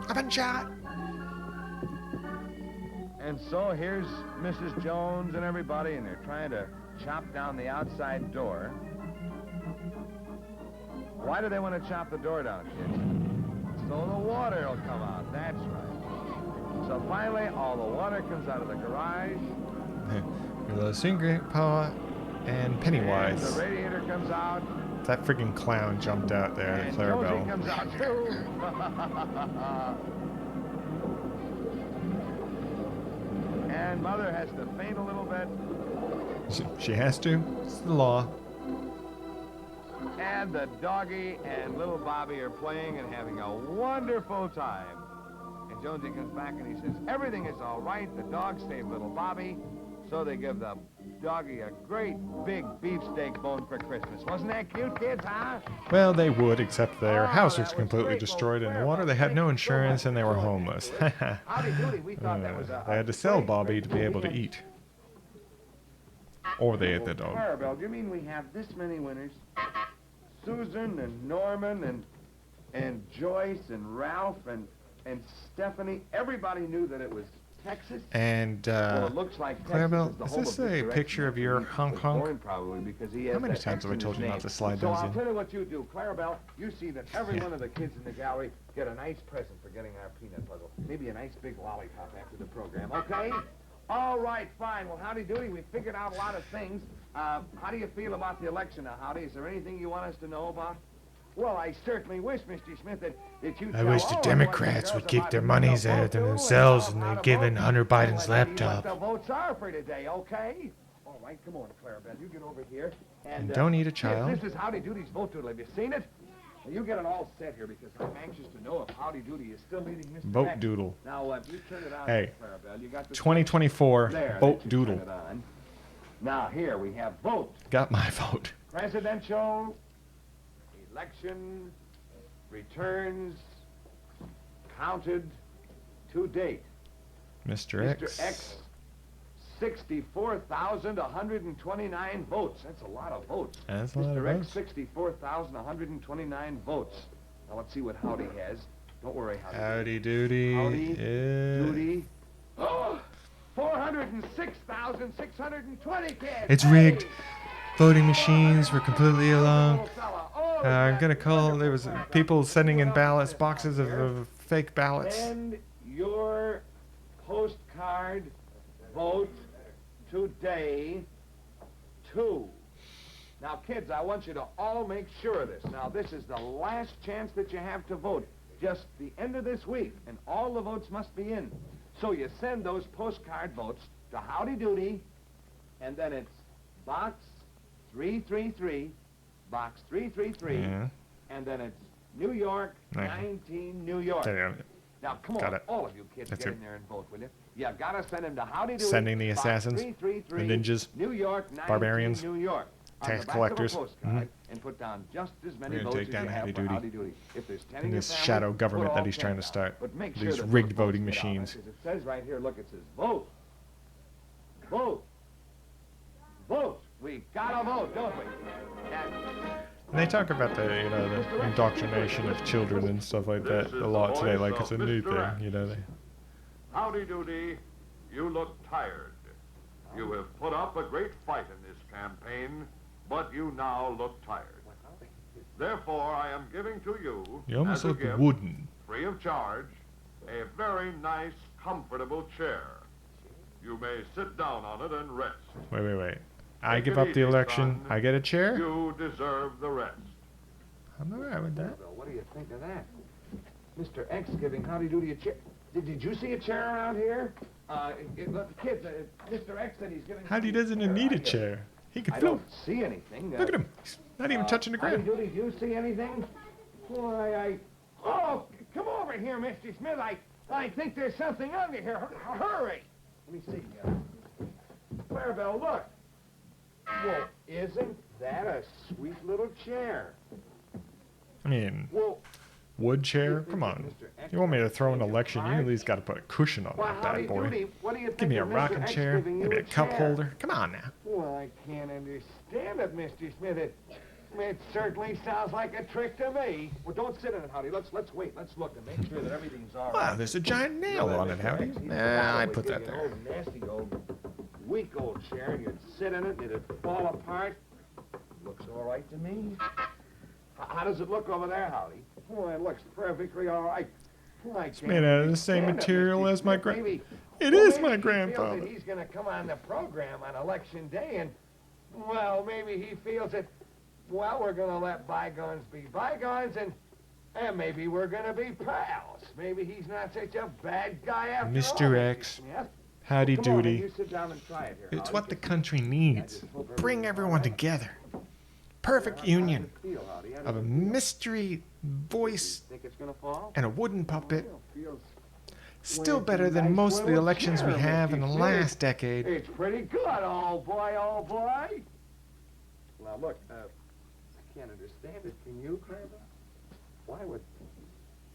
Speaker 2: I've been shot.
Speaker 3: And so here's Mrs. Jones and everybody, and they're trying to chop down the outside door. Why do they want to chop the door down, kids? So the water will come out. That's right. So finally, all the water comes out of the garage.
Speaker 2: Your little secret paw and
Speaker 3: And
Speaker 2: Pennywise.
Speaker 3: the radiator comes out.
Speaker 2: That freaking clown jumped out there at
Speaker 3: And
Speaker 2: Clarabelle.
Speaker 3: Jonesy comes out too. And Mother has to faint a little bit.
Speaker 2: She has to. It's the law.
Speaker 3: And the doggy and little Bobby are playing and having a wonderful time. And Jonesy comes back and he says, everything is all right. The dog saved little Bobby. So they give the doggy a great big beefsteak bone for Christmas. Wasn't that cute, kids, huh?
Speaker 2: Well, they would, except their
Speaker 3: Oh,
Speaker 2: house
Speaker 3: that
Speaker 2: was
Speaker 3: was
Speaker 2: completely
Speaker 3: great.
Speaker 2: destroyed in the
Speaker 3: Well,
Speaker 2: water. They had no
Speaker 3: thank you so
Speaker 2: insurance
Speaker 3: much
Speaker 2: and they were
Speaker 3: for joining
Speaker 2: homeless.
Speaker 3: us. Howdy Doody, we thought that was
Speaker 2: They had to sell
Speaker 3: great,
Speaker 2: Bobby
Speaker 3: great
Speaker 2: to be able to
Speaker 3: movie.
Speaker 2: eat. Or they ate the dog.
Speaker 3: Clarabelle, do you mean we have this many winners? Susan and Norman and Joyce and Ralph and Stephanie. Everybody knew that it was Texas.
Speaker 2: And,
Speaker 3: Well, it looks like Texas
Speaker 2: Clarabelle,
Speaker 3: is the
Speaker 2: is
Speaker 3: home
Speaker 2: this
Speaker 3: of
Speaker 2: a
Speaker 3: misdirection.
Speaker 2: picture of your
Speaker 3: He
Speaker 2: honk
Speaker 3: was
Speaker 2: honk?
Speaker 3: born probably because he has
Speaker 2: How many
Speaker 3: that
Speaker 2: times
Speaker 3: X
Speaker 2: have I
Speaker 3: in
Speaker 2: told
Speaker 3: his
Speaker 2: you not
Speaker 3: name.
Speaker 2: to slide
Speaker 3: so
Speaker 2: those
Speaker 3: I'll
Speaker 2: in?
Speaker 3: tell you what you do, Clarabelle. You see that every one of the kids in the gallery get a nice present for getting our peanut puzzle. Maybe a nice big lollipop after the program, okay? All right, fine. Well, Howdy Doody, we figured out a lot of things. How do you feel about the election now, Howdy? Is there anything you want us to know about? Well, I certainly wish, Mr. Smith, that you
Speaker 6: I wish the Democrats would keep their monies out of themselves and they'd given Hunter Biden's laptop.
Speaker 3: What the votes are for today, okay? All right, come on, Clarabelle. You get over here.
Speaker 2: And don't eat a
Speaker 3: yes,
Speaker 2: child.
Speaker 3: This is Howdy Doody's vote doodle. Have you seen it? Well, you get it all set here because I'm anxious to know if Howdy Doody is still leading Mr.
Speaker 2: Vote
Speaker 3: Beck.
Speaker 2: doodle.
Speaker 3: Now, you turn it on,
Speaker 2: Hey,
Speaker 3: Clarabelle. You got the
Speaker 2: 2024
Speaker 3: there,
Speaker 2: vote
Speaker 3: that you
Speaker 2: doodle.
Speaker 3: turn it on. Now, here we have vote.
Speaker 2: Got my vote.
Speaker 3: Presidential. Election returns counted to date.
Speaker 2: Mr.
Speaker 3: Mr.
Speaker 2: X.
Speaker 3: X, 64,129 votes. That's a lot of votes.
Speaker 2: That's a lot of
Speaker 3: Mr. X,
Speaker 2: votes.
Speaker 3: 64,129 votes. Now let's see what Howdy has. Don't worry, Howdy.
Speaker 2: Howdy Doody.
Speaker 3: Howdy
Speaker 2: is-
Speaker 3: Doody. Oh, 406,620 kids.
Speaker 2: It's
Speaker 3: Hey!
Speaker 2: rigged. Voting machines were completely along.
Speaker 3: Little fella. Oh,
Speaker 2: I'm gonna
Speaker 3: that's
Speaker 2: call. There
Speaker 3: wonderful.
Speaker 2: was people sending in ballots, boxes of fake ballots.
Speaker 3: Send your postcard vote today to. Now, kids, I want you to all make sure of this. Now, this is the last chance that you have to vote. Just the end of this week, and all the votes must be in. So you send those postcard votes to Howdy Doody, and then it's Box 333, Box 333,
Speaker 2: Yeah.
Speaker 3: and then it's New York,
Speaker 2: Right.
Speaker 3: 19 New York.
Speaker 2: There you go.
Speaker 3: Now, come
Speaker 2: Got
Speaker 3: on,
Speaker 2: it.
Speaker 3: all of you kids,
Speaker 2: That's
Speaker 3: get
Speaker 2: it.
Speaker 3: in there and vote, will you? You gotta send him to Howdy Doody.
Speaker 2: Sending the
Speaker 3: Box
Speaker 2: assassins,
Speaker 3: 333,
Speaker 2: the ninjas,
Speaker 3: New York, 19
Speaker 2: barbarians,
Speaker 3: New York. On
Speaker 2: tax
Speaker 3: the back
Speaker 2: collectors.
Speaker 3: Of a postcard, and put down just as many
Speaker 2: We're gonna
Speaker 3: votes
Speaker 2: take
Speaker 3: as
Speaker 2: down
Speaker 3: you have
Speaker 2: Howdy
Speaker 3: for
Speaker 2: Doody.
Speaker 3: Howdy Doody. If there's 10 in
Speaker 2: And
Speaker 3: your
Speaker 2: this
Speaker 3: family,
Speaker 2: shadow
Speaker 3: put
Speaker 2: government
Speaker 3: all
Speaker 2: that he's
Speaker 3: 10
Speaker 2: trying to
Speaker 3: down.
Speaker 2: start.
Speaker 3: But make
Speaker 2: These
Speaker 3: sure that
Speaker 2: rigged
Speaker 3: the
Speaker 2: voting
Speaker 3: votes get out,
Speaker 2: machines.
Speaker 3: because it says right here, look, it says vote. Vote. Vote. We gotta vote, don't we? And
Speaker 2: And they talk about the the indoctrination of children and stuff like that a lot today, like it's a new thing. They,
Speaker 4: Howdy Doody, you look tired. You have put up a great fight in this campaign, but you now look tired. Therefore, I am giving to you,
Speaker 2: you almost
Speaker 4: as a
Speaker 2: look
Speaker 4: gift,
Speaker 2: wooden.
Speaker 4: free of charge, a very nice, comfortable chair. You may sit down on it and rest.
Speaker 2: Wait. I
Speaker 4: Take
Speaker 2: give
Speaker 4: it
Speaker 2: up the
Speaker 4: easy,
Speaker 2: election.
Speaker 4: son.
Speaker 2: I get a chair.
Speaker 4: You deserve the rest.
Speaker 2: I'm alright with that.
Speaker 3: Well, what do you think of that? Mr. X giving Howdy Doody a chair. Did you see a chair around here? Look, kids, Mr. X said he's giving.
Speaker 2: Howdy doesn't need a chair. He can
Speaker 3: I
Speaker 2: float.
Speaker 3: don't see anything.
Speaker 2: Look at him. He's not even touching the
Speaker 3: Howdy
Speaker 2: ground.
Speaker 3: Doody, do you see anything? Why, oh, come over here, Mr. Smith. I think there's something under here. Hurry. Let me see. Clarabelle, look. Well, isn't that a sweet little chair?
Speaker 2: I mean,
Speaker 3: Well,
Speaker 2: wood chair? Come on. You want me to throw an election? You at least got to put a cushion on
Speaker 3: well,
Speaker 2: that
Speaker 3: Howdy
Speaker 2: bad boy.
Speaker 3: Doody, what do you think
Speaker 2: Give me a
Speaker 3: of Mr.
Speaker 2: rocking
Speaker 3: X
Speaker 2: chair.
Speaker 3: giving
Speaker 2: Give
Speaker 3: you
Speaker 2: me a cup
Speaker 3: chair?
Speaker 2: holder. Come on now.
Speaker 3: Well, I can't understand it, Mr. Smith. It certainly sounds like a trick to me. Well, don't sit in it, Howdy. Let's wait. Let's look and make sure that everything's all right.
Speaker 2: Wow, there's a giant nail on it, Howdy. Nah, I'd put that there.
Speaker 3: Old nasty old weak old chair, and you'd sit in it, and it'd fall apart. Looks all right to me. How does it look over there, Howdy? Oh, it looks perfectly all right. Oh, it's
Speaker 2: made out of the same material as my
Speaker 3: Maybe
Speaker 2: It is
Speaker 3: maybe
Speaker 2: my
Speaker 3: he feels
Speaker 2: grandfather.
Speaker 3: that he's going to come on the program on election day, and, well, maybe he feels that, well, we're going to let bygones be bygones, and maybe we're going to be pals. Maybe he's not such a bad guy after all.
Speaker 2: Mr. X,
Speaker 3: Smith.
Speaker 2: Howdy
Speaker 3: Come on,
Speaker 2: Doody.
Speaker 3: you sit down and try it here,
Speaker 2: It's
Speaker 3: Howdy.
Speaker 2: what the country needs. Bring everyone together. Perfect union
Speaker 3: How does it feel, Howdy? How does
Speaker 2: of a
Speaker 3: it feel?
Speaker 2: mystery voice
Speaker 3: Think it's going to fall?
Speaker 2: and a wooden puppet.
Speaker 3: Well, feels
Speaker 2: Still
Speaker 3: it's a
Speaker 2: better than
Speaker 3: nice
Speaker 2: most of the
Speaker 3: little
Speaker 2: elections we
Speaker 3: chair,
Speaker 2: have in the
Speaker 3: Mr. Smith.
Speaker 2: last decade.
Speaker 3: It's pretty good, old boy, old boy. Now, look, I can't understand it. Can you, Clarabelle? Why would...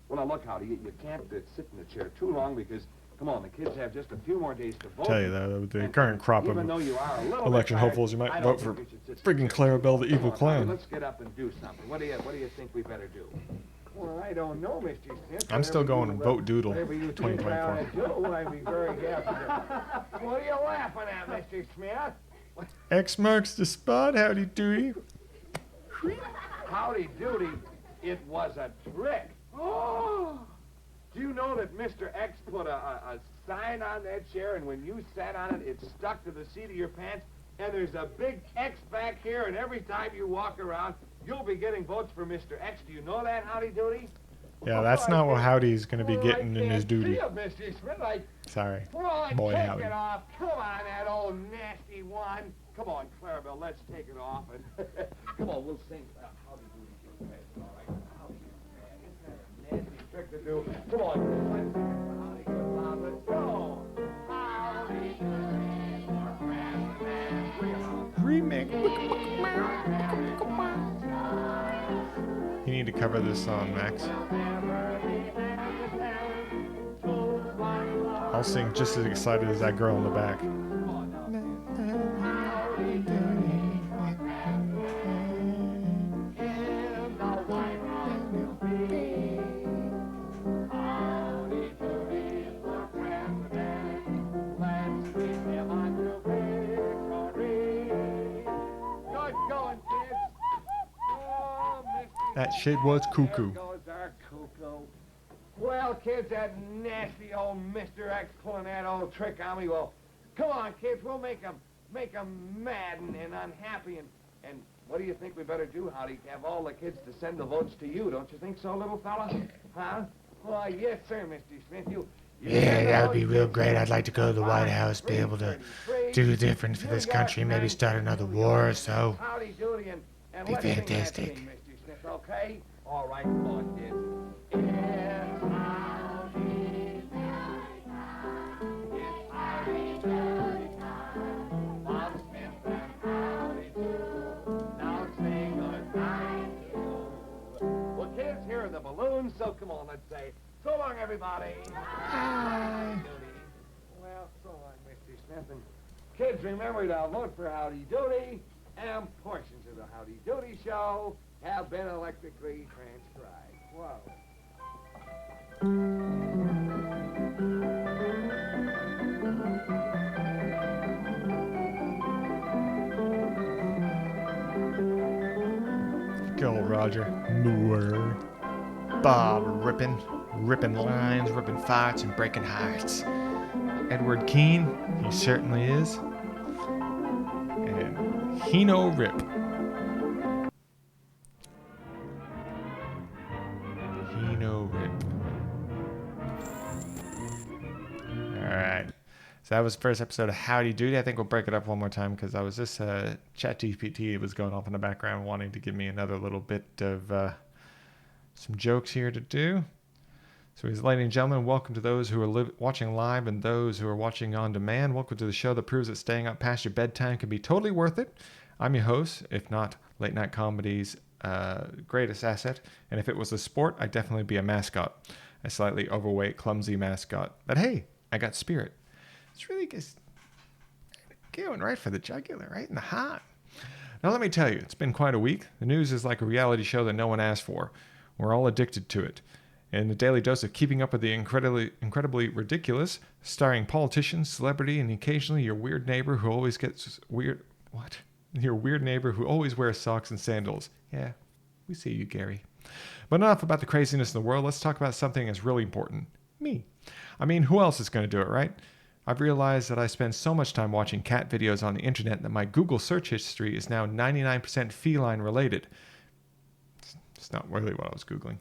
Speaker 3: Well, now, look, Howdy, you can't sit in the chair too long because, come on, the kids have just a few more days to vote.
Speaker 2: Tell you though, with the
Speaker 3: And
Speaker 2: current crop of
Speaker 3: even though you are a little
Speaker 2: election
Speaker 3: bit tired,
Speaker 2: hopefuls, you might
Speaker 3: I don't
Speaker 2: vote
Speaker 3: think
Speaker 2: for
Speaker 3: we should sit in
Speaker 2: friggin'
Speaker 3: the chair.
Speaker 2: Clarabelle the
Speaker 3: Come
Speaker 2: evil
Speaker 3: on, Howdy,
Speaker 2: clown.
Speaker 3: let's get up and do something. What do you think we better do? Well, I don't know, Mr. Smith.
Speaker 2: I'm still
Speaker 3: Whatever
Speaker 2: going
Speaker 3: you-
Speaker 2: to vote Doodle
Speaker 3: whatever you think I ought to
Speaker 2: 2024.
Speaker 3: do, I'd be very happy to. What are you laughing at, Mr. Smith?
Speaker 2: X marks the spot. Howdy Doody.
Speaker 3: Howdy Doody, it was a trick. Oh! Do you know that Mr. X put a sign on that chair, and when you sat on it, it stuck to the seat of your pants, and there's a big X back here, and every time you walk around, you'll be getting votes for Mr. X. Do you know that, Howdy Doody?
Speaker 2: Yeah, that's not what Howdy's going to be
Speaker 3: Well,
Speaker 2: getting
Speaker 3: I
Speaker 2: in his
Speaker 3: can't
Speaker 2: duty.
Speaker 3: see it, Mr. Smith.
Speaker 2: Sorry.
Speaker 3: Well,
Speaker 2: Boy,
Speaker 3: take
Speaker 2: Howdy.
Speaker 3: it off. Come on, that old nasty one. Come on, Clarabelle, let's take it off. And come on, we'll sing Howdy Doody. All right, Howdy Doody, man. Isn't that a nasty trick to do? Come on, let's sing it for Howdy good loud. Let's go. Howdy Doody, for president. Bring it on.
Speaker 2: Remake. You need to cover this song, Max. I'll sing just as excited as that girl in the back. That shit was cuckoo.
Speaker 3: Well, kids, that nasty old Mr. X pulling that old trick on me. Well, come on, kids, we'll make 'em mad and unhappy. And what do you think we better do, Howdy? Have all the kids to send the votes to you, don't you think so, little fella? Huh? Why, yes, sir, Mr. Smith. You
Speaker 6: Yeah, that would be real great. I'd like to go to the White House, be able to do the difference for this country, maybe start another war or so.
Speaker 3: Howdy Doody and
Speaker 6: Be
Speaker 3: let's sing that
Speaker 6: fantastic.
Speaker 3: thing, Mr. Smith, okay? All right, come on, kids. It's Howdy Doody time. Bob Smith and Howdy Doody. Now sing goodnight to you. Well, kids, here are the balloons, so come on, let's say, so long, everybody. Howdy Doody. Well, so long, Mr. Smith. And kids, remember to vote for Howdy Doody, and portions of the Howdy Doody show have been electrically transcribed. Whoa.
Speaker 2: Go, Roger Moore. Bob ripping lines, ripping fights, and breaking hearts. Edward Keane, he certainly is. And Hino Rip. Hino Rip. Alright. So that was the first episode of Howdy Doody. I think we'll break it up one more time because I was just ChatGPT was going off in the background wanting to give me another little bit of some jokes here to do. So, ladies and gentlemen, welcome to those who are watching live and those who are watching on demand. Welcome to the show that proves that staying up past your bedtime can be totally worth it. I'm your host, if not late night comedy's greatest asset. And if it was a sport, I'd definitely be a mascot, a slightly overweight, clumsy mascot. But hey, I got spirit. It's really just going right for the jugular, right in the heart. Now, let me tell you, it's been quite a week. The news is like a reality show that no one asked for. We're all addicted to it. And a daily dose of keeping up with the incredibly ridiculous, starring politicians, celebrity, and occasionally your weird neighbor who always gets weird... What? Your weird neighbor who always wears socks and sandals. Yeah, we see you, Gary. But enough about the craziness in the world. Let's talk about something that's really important. Me. I mean, who else is going to do it, right? I've realized that I spend so much time watching cat videos on the internet that my Google search history is now 99% feline related. It's not really what I was Googling.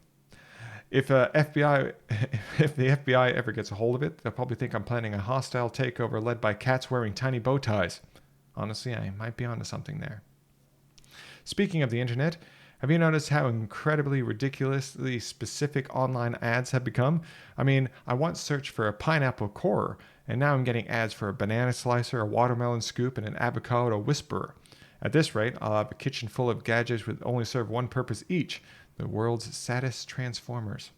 Speaker 2: If the FBI ever gets a hold of it, they'll probably think I'm planning a hostile takeover led by cats wearing tiny bow ties. Honestly, I might be onto something there. Speaking of the internet, have you noticed how incredibly ridiculously specific online ads have become? I mean, I once searched for a pineapple corer, and now I'm getting ads for a banana slicer, a watermelon scoop, and an avocado whisperer. At this rate, I'll have a kitchen full of gadgets that only serve one purpose each: the world's saddest transformers.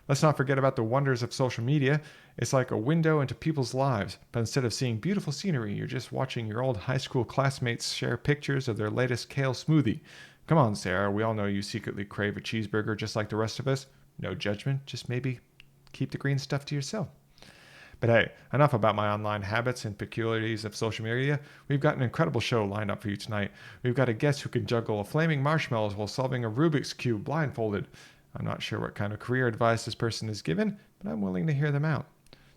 Speaker 2: Let's not forget about the wonders of social media. It's like a window into people's lives, but instead of seeing beautiful scenery, you're just watching your old high school classmates share pictures of their latest kale smoothie. Come on, Sarah, we all know you secretly crave a cheeseburger just like the rest of us. No judgment, just maybe keep the green stuff to yourself. But hey, enough about my online habits and peculiarities of social media. We've got an incredible show lined up for you tonight. We've got a guest who can juggle a flaming marshmallows while solving a Rubik's Cube blindfolded. I'm not sure what kind of career advice this person is given, but I'm willing to hear them out.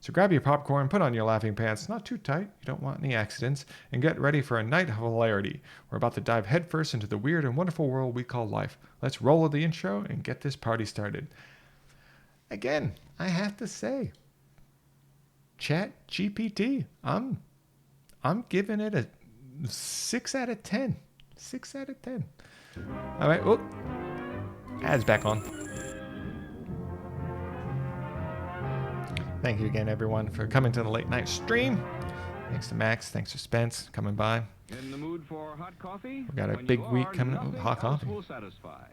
Speaker 2: So grab your popcorn, put on your laughing pants, not too tight, you don't want any accidents, and get ready for a night of hilarity. We're about to dive headfirst into the weird and wonderful world we call life. Let's roll with the intro and get this party started. Again, I have to say, ChatGPT, I'm giving it a 6 out of 10. 6 out of 10. All right, well, ads back on. Thank you again, everyone, for coming to the late night stream. Thanks to Max. Thanks to Spence coming by.
Speaker 7: In the mood for hot coffee?
Speaker 2: We got a
Speaker 7: When
Speaker 2: big
Speaker 7: you
Speaker 2: week
Speaker 7: are,
Speaker 2: coming up.
Speaker 7: nothing
Speaker 2: Hot
Speaker 7: else
Speaker 2: coffee.
Speaker 7: will satisfy.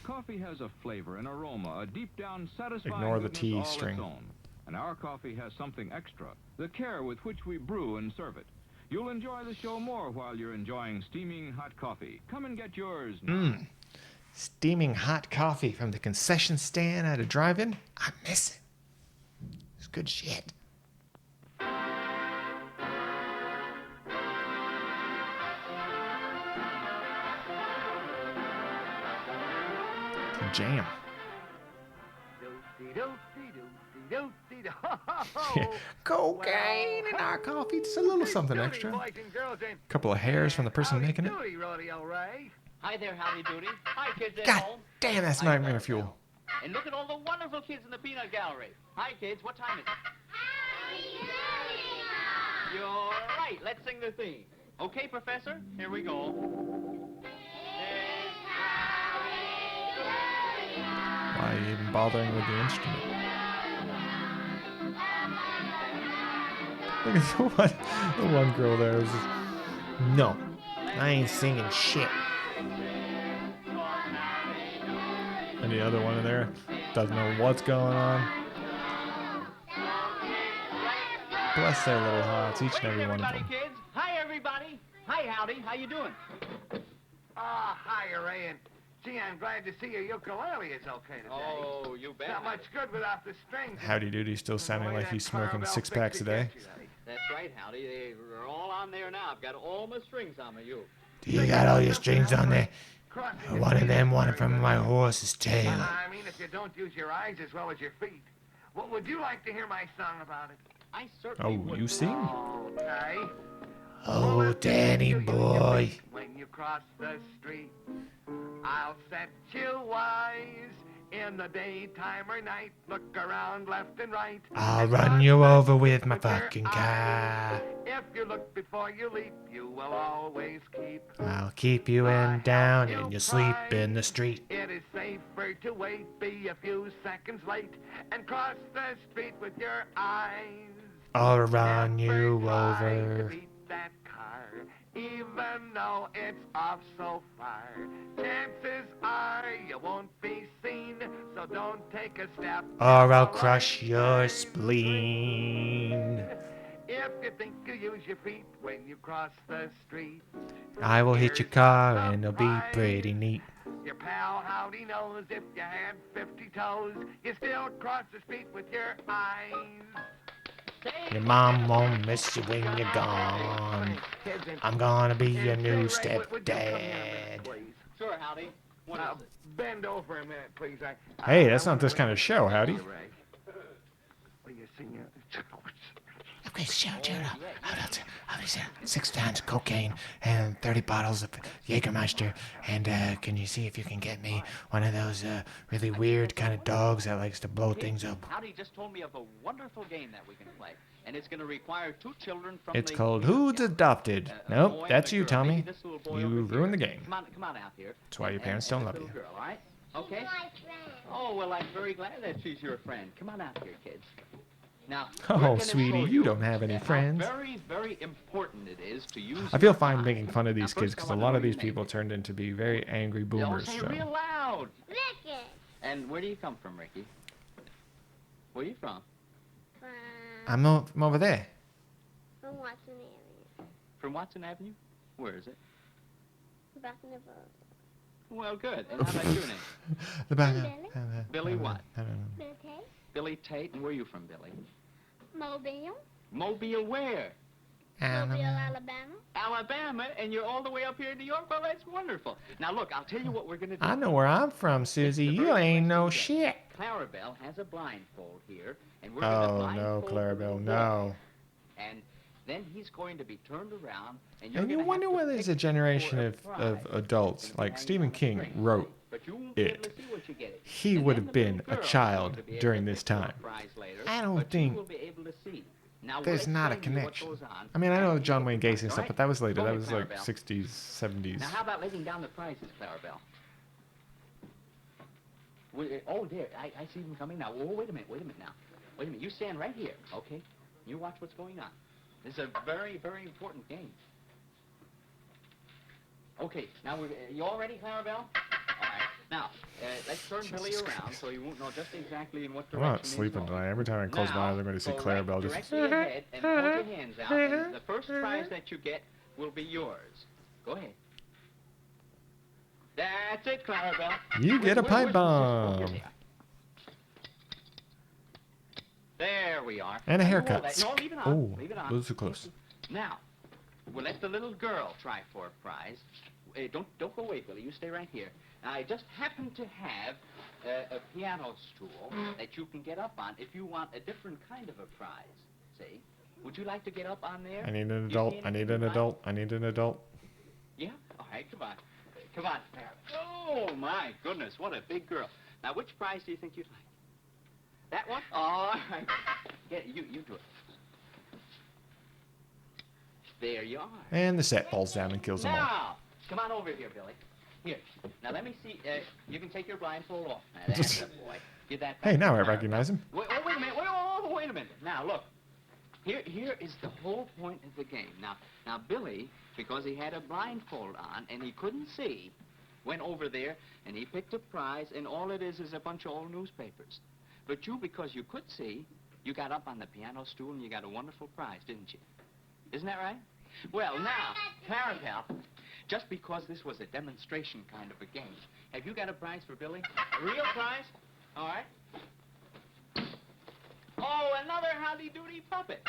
Speaker 7: Coffee has a flavor, an aroma, a deep down satisfying
Speaker 2: Ignore the
Speaker 7: goodness
Speaker 2: T
Speaker 7: all
Speaker 2: string.
Speaker 7: its own. And our coffee has something extra, the care with which we brew and serve it. You'll enjoy the show more while you're enjoying steaming hot coffee. Come and get yours now.
Speaker 2: Steaming hot coffee from the concession stand at a drive-in. I miss it. It's good shit. It's a jam. Cocaine in our coffee. It's a little something extra. A couple of hairs from the person making it.
Speaker 8: Hi there, Howdy Doody. Hi, kids at
Speaker 2: God
Speaker 8: home.
Speaker 2: damn, that's nightmare fuel.
Speaker 8: And look at all the wonderful kids in the peanut gallery. Hi, kids. What time is it? You're right. Let's sing the theme. Okay, Professor? Here we go.
Speaker 2: Why are you even bothering with the instrument? Look at the one girl there is just, no, I ain't singing shit. And the other one in there doesn't know what's going on. Bless their little hearts, each and every one of them.
Speaker 8: Kids. Hi, everybody. Hi, Howdy. How you doing?
Speaker 3: Hi, Ray, and gee, I'm glad to see your ukulele is okay today.
Speaker 8: Oh, you bet.
Speaker 3: Not much good without the strings.
Speaker 2: Howdy Doody still sounding like he's smoking 6 packs a day.
Speaker 8: That's right, Howdy. They're all on there now. I've got all my strings on my uke.
Speaker 6: Do you got all your strings on there? One of them wanted from my horse's tail.
Speaker 3: I mean, if you don't use your eyes as well as your feet. What would you like to hear my song about it?
Speaker 8: I certainly
Speaker 2: Oh,
Speaker 8: would.
Speaker 2: you sing?
Speaker 3: Okay.
Speaker 6: Oh, Danny boy.
Speaker 3: When you cross the street, I'll set you wise. In the daytime or night, look around left and right.
Speaker 6: I'll run you over with my fucking car.
Speaker 3: If you look before you leap, you will always keep.
Speaker 6: I'll keep you in down and you sleep in the street.
Speaker 3: It is safer to wait, be a few seconds late, and cross the street with your eyes.
Speaker 6: I'll run
Speaker 3: Never
Speaker 6: you
Speaker 3: try to
Speaker 6: over.
Speaker 3: beat that car, even though it's off so far. Chances are you won't be seen, so don't take a step.
Speaker 6: Or I'll crush your spleen.
Speaker 3: If you think you use your feet when you cross the street,
Speaker 6: I will hit your car and it'll be pretty neat.
Speaker 3: your pal Howdy knows if you had 50 toes, you still cross the street with your eyes.
Speaker 6: Your mom won't miss you when you're gone. I'm gonna be your new stepdad.
Speaker 8: Sure, Howdy. What
Speaker 3: Now,
Speaker 8: is it?
Speaker 3: bend over a minute, please.
Speaker 2: Hey, that's not this kind of show, Howdy.
Speaker 3: Will you sing it?
Speaker 6: Okay, shout out. 6 tons of cocaine and 30 bottles of Jägermeister. And can you see if you can get me one of those really weird kind of dogs that likes to blow things up?
Speaker 8: Howdy just told me of a wonderful game that we can play. And it's going to require 2 children from
Speaker 2: It's
Speaker 8: the...
Speaker 2: called Who's Adopted.
Speaker 8: a boy
Speaker 2: Nope,
Speaker 8: and
Speaker 2: that's
Speaker 8: a
Speaker 2: you,
Speaker 8: girl. Maybe
Speaker 2: Tommy.
Speaker 8: this little boy
Speaker 2: You
Speaker 8: over
Speaker 2: ruined the
Speaker 8: here.
Speaker 2: game.
Speaker 8: Come on out here.
Speaker 2: That's why your parents
Speaker 8: And
Speaker 2: don't love
Speaker 8: this
Speaker 2: you.
Speaker 8: little girl, all right? Okay?
Speaker 5: My friend.
Speaker 8: Oh, well, I'm very glad that she's your friend. Come on out here, kids. Now,
Speaker 2: Oh,
Speaker 8: we're gonna
Speaker 2: sweetie,
Speaker 8: show
Speaker 2: you don't have any
Speaker 8: how
Speaker 2: friends.
Speaker 8: Very, very important it is to use.
Speaker 2: I feel
Speaker 8: your
Speaker 2: fine
Speaker 8: eyes.
Speaker 2: making fun of
Speaker 8: Now,
Speaker 2: these
Speaker 8: first,
Speaker 2: kids
Speaker 8: I
Speaker 2: because a
Speaker 8: wanna
Speaker 2: lot
Speaker 8: know
Speaker 2: of these
Speaker 8: your
Speaker 2: people
Speaker 8: name.
Speaker 2: turned into be very angry
Speaker 8: Don't
Speaker 2: boomers.
Speaker 8: say
Speaker 2: So.
Speaker 8: real loud.
Speaker 5: Ricky.
Speaker 8: And where do you come from, Ricky? Where are you from?
Speaker 2: I'm over there.
Speaker 5: From Watson area.
Speaker 8: From Watson Avenue? Where is it?
Speaker 5: Back in the boat.
Speaker 8: Well, good. And how about your name?
Speaker 2: The back.
Speaker 8: Billy what?
Speaker 5: Billy Tate.
Speaker 8: Billy Tate. And where are you from, Billy?
Speaker 5: Mobile.
Speaker 8: Mobile where?
Speaker 5: Mobile, Alabama.
Speaker 8: Alabama, and you're all the way up here in New York? Well, that's wonderful. Now, look, I'll tell you what we're going to do.
Speaker 2: I know where I'm from, Susie.
Speaker 8: It's the
Speaker 2: You
Speaker 8: very
Speaker 2: ain't no
Speaker 8: question
Speaker 2: shit.
Speaker 8: today. Clarabelle has a blindfold here, and we're going to
Speaker 2: Oh
Speaker 8: blindfold
Speaker 2: no, Clarabelle,
Speaker 8: the
Speaker 2: no.
Speaker 8: boy. And then he's going to be turned around, and you're
Speaker 2: And you
Speaker 8: gonna
Speaker 2: wonder
Speaker 8: have to
Speaker 2: whether there's a
Speaker 8: pick
Speaker 2: generation
Speaker 8: for a
Speaker 2: of
Speaker 8: prize.
Speaker 2: adults,
Speaker 8: It's gonna be
Speaker 2: like
Speaker 8: hanging
Speaker 2: Stephen
Speaker 8: on the
Speaker 2: King
Speaker 8: string.
Speaker 2: wrote
Speaker 8: But you won't be able
Speaker 2: it.
Speaker 8: to see what you get.
Speaker 2: He
Speaker 8: And
Speaker 2: would
Speaker 8: then
Speaker 2: have
Speaker 8: the little
Speaker 2: been a
Speaker 8: girl is
Speaker 2: child
Speaker 8: going to be able
Speaker 2: during
Speaker 8: to
Speaker 2: this
Speaker 8: pick for a
Speaker 2: time.
Speaker 8: prize later,
Speaker 2: I don't
Speaker 8: but
Speaker 2: think
Speaker 8: you will be able to see. Now, we'll
Speaker 2: There's not a
Speaker 8: explain to you what
Speaker 2: connection.
Speaker 8: goes on
Speaker 2: I mean, I know
Speaker 8: after
Speaker 2: John
Speaker 8: you
Speaker 2: Wayne
Speaker 8: open
Speaker 2: Gacy
Speaker 8: the
Speaker 2: and
Speaker 8: prize,
Speaker 2: stuff,
Speaker 8: all
Speaker 2: but that was later.
Speaker 8: Go
Speaker 2: That
Speaker 8: ahead,
Speaker 2: was like
Speaker 8: Clarabelle.
Speaker 2: 60s, 70s.
Speaker 8: Now, how about laying down the prizes, Clarabelle? Oh, there. I see them coming now. Oh, wait a minute now. Wait a minute. You stand right here, okay? You watch what's going on. This is a very, very important game. Okay, now you all ready, Clarabelle? All right. Now, let's turn Billy around so he won't know just exactly in what
Speaker 2: I'm
Speaker 8: direction
Speaker 2: not sleeping
Speaker 8: he's going.
Speaker 2: tonight. Every time I close my eyes, I'm going to see
Speaker 8: Go
Speaker 2: Clarabelle just.
Speaker 8: directly ahead and hold your hands out, and the first prize that you get will be yours. Go ahead. That's it, Clarabelle.
Speaker 2: You get a pipe bomb.
Speaker 8: There we are.
Speaker 2: And a
Speaker 8: Now you hold
Speaker 2: haircut.
Speaker 8: that. No, leave it on.
Speaker 2: Oh,
Speaker 8: Leave it on.
Speaker 2: those are close.
Speaker 8: Now, we'll let the little girl try for a prize. Don't go away, Billy. You stay right here. Now, I just happen to have a piano stool that you can get up on if you want a different kind of a prize. See? Would you like to get up on there?
Speaker 2: I need an adult. I need an adult. I need an adult.
Speaker 8: Yeah? All right, come on. Come on. Oh, my goodness, what a big girl. Now, which prize do you think you'd like? That one? All right. Yeah, you do it. There you are.
Speaker 2: And the set falls down and kills them all.
Speaker 8: Now, come on over here, Billy. Here. Now, let me see. You can take your blindfold off. Now, that's the boy. Give that back
Speaker 2: Hey, now
Speaker 8: to
Speaker 2: I
Speaker 8: Clarabelle.
Speaker 2: recognize him.
Speaker 8: Wait a minute. Wait a minute. Now, look. Here is the whole point of the game. Now, Billy, because he had a blindfold on and he couldn't see, went over there and he picked a prize, and all it is a bunch of old newspapers. But you, because you could see, you got up on the piano stool and you got a wonderful prize, didn't you? Isn't that right? Well, now, Clarabelle, just because this was a demonstration kind of a game, have you got a prize for Billy? A real prize? All right. Oh, another Howdy Doody puppet.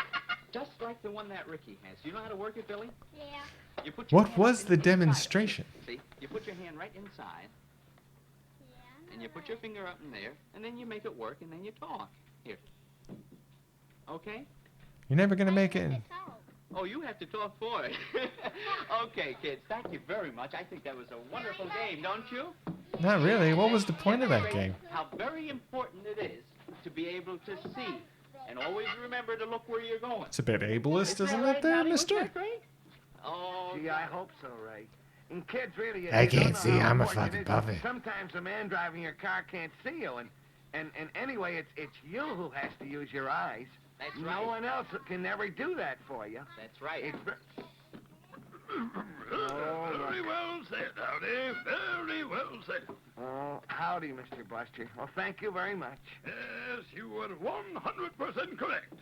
Speaker 8: Just like the one that Ricky has. You know how to work it, Billy?
Speaker 5: Yeah.
Speaker 8: You put your
Speaker 2: What
Speaker 8: hand
Speaker 2: was
Speaker 8: in-
Speaker 2: the
Speaker 8: inside.
Speaker 2: demonstration?
Speaker 8: See, you put your hand right inside,
Speaker 5: Yeah.
Speaker 8: and you put your finger up in there, and then you make it work, and then you talk. Here. Okay?
Speaker 2: You're never going to make it.
Speaker 8: Oh, you have to talk for it. Okay, kids, thank you very much. I think that was a wonderful game, don't you?
Speaker 2: Not really. What was the point of that game?
Speaker 8: How very important it is to be able to see. And always remember to look where you're going.
Speaker 2: It's a bit ableist, isn't
Speaker 8: that
Speaker 2: it there,
Speaker 8: Howdy?
Speaker 2: mister?
Speaker 8: Wasn't that great? Oh,
Speaker 3: Gee, I hope so, Ray. And kids, really,
Speaker 6: I
Speaker 3: you don't
Speaker 6: can't
Speaker 3: know
Speaker 6: see.
Speaker 3: how
Speaker 6: I'm a
Speaker 3: important
Speaker 6: fucking
Speaker 3: it is.
Speaker 6: puppet.
Speaker 3: Sometimes a man driving your car can't see you, and anyway, it's you who has to use your eyes.
Speaker 8: That's
Speaker 3: No
Speaker 8: right.
Speaker 3: one else can ever do that for you.
Speaker 8: That's right.
Speaker 3: It's
Speaker 4: Very well said, Howdy. Very well said.
Speaker 3: Oh, howdy, Mr. Buster. Well, thank you very much.
Speaker 4: Yes, you were 100% correct.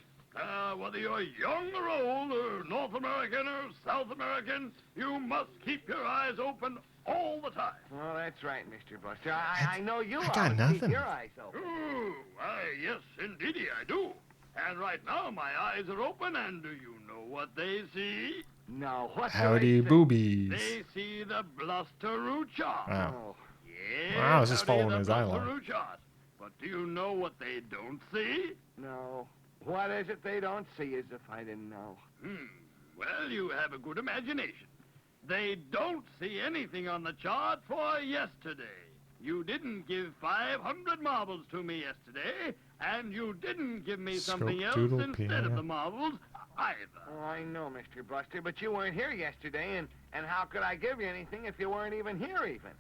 Speaker 4: Whether you're young or old, or North American or South American, you must keep your eyes open all the time.
Speaker 3: Well, that's right, Mr. Buster. I know you
Speaker 6: I got
Speaker 3: always keep
Speaker 6: nothing.
Speaker 3: your eyes open.
Speaker 4: Oh, why, yes, indeedy, I do. And right now, my eyes are open, and do you know what they see?
Speaker 3: No, what do
Speaker 2: Howdy
Speaker 3: they say?
Speaker 2: boobies.
Speaker 4: They see the blusteroo chart.
Speaker 2: Wow.
Speaker 3: Oh,
Speaker 4: Yes,
Speaker 2: Wow, I was just
Speaker 4: Howdy,
Speaker 2: following
Speaker 4: the
Speaker 2: his eye line.
Speaker 4: blusteroo chart. But do you know what they don't see?
Speaker 3: no. What is it they don't see as if I didn't know?
Speaker 4: Well, you have a good imagination. They don't see anything on the chart for yesterday. You didn't give 500 marbles to me yesterday, and you didn't give me something else
Speaker 2: Scope-doodle
Speaker 4: instead
Speaker 2: piano.
Speaker 4: of the marbles either.
Speaker 3: Oh, I know, Mr. Buster, but you weren't here yesterday, and how could I give you anything if you weren't even here even?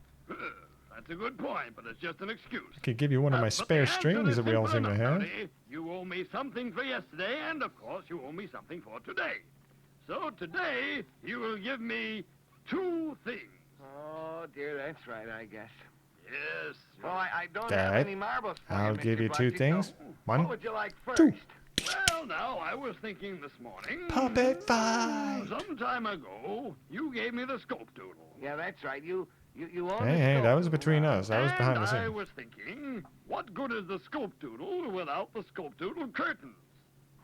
Speaker 4: That's a good point, but it's just an excuse.
Speaker 2: I could give you one of my
Speaker 4: But the
Speaker 2: spare
Speaker 4: answer
Speaker 2: strings
Speaker 4: is
Speaker 2: that we all
Speaker 4: simple
Speaker 2: seem to
Speaker 4: enough,
Speaker 2: have.
Speaker 4: Howdy. You owe me something for yesterday, and of course you owe me something for today. So today, you will give me 2 things.
Speaker 3: Oh, dear, that's right, I guess.
Speaker 4: Yes.
Speaker 3: Well, I don't
Speaker 2: Dad,
Speaker 3: have any marbles for
Speaker 2: I'll
Speaker 3: you, Mr.
Speaker 2: give you 2
Speaker 3: Buster,
Speaker 2: things.
Speaker 3: so
Speaker 2: One,
Speaker 3: what would you like first?
Speaker 2: 2.
Speaker 4: Well, now, I was thinking this morning.
Speaker 6: Puppet fight.
Speaker 4: Some time ago, you gave me the scope doodle.
Speaker 3: Yeah, that's right. You own
Speaker 2: Hey,
Speaker 3: the
Speaker 2: hey,
Speaker 3: scope
Speaker 2: that was
Speaker 3: doodle
Speaker 2: between
Speaker 3: now.
Speaker 2: us. I was behind the
Speaker 4: And I
Speaker 2: scenes.
Speaker 4: was thinking, what good is the scope doodle without the scope doodle curtains?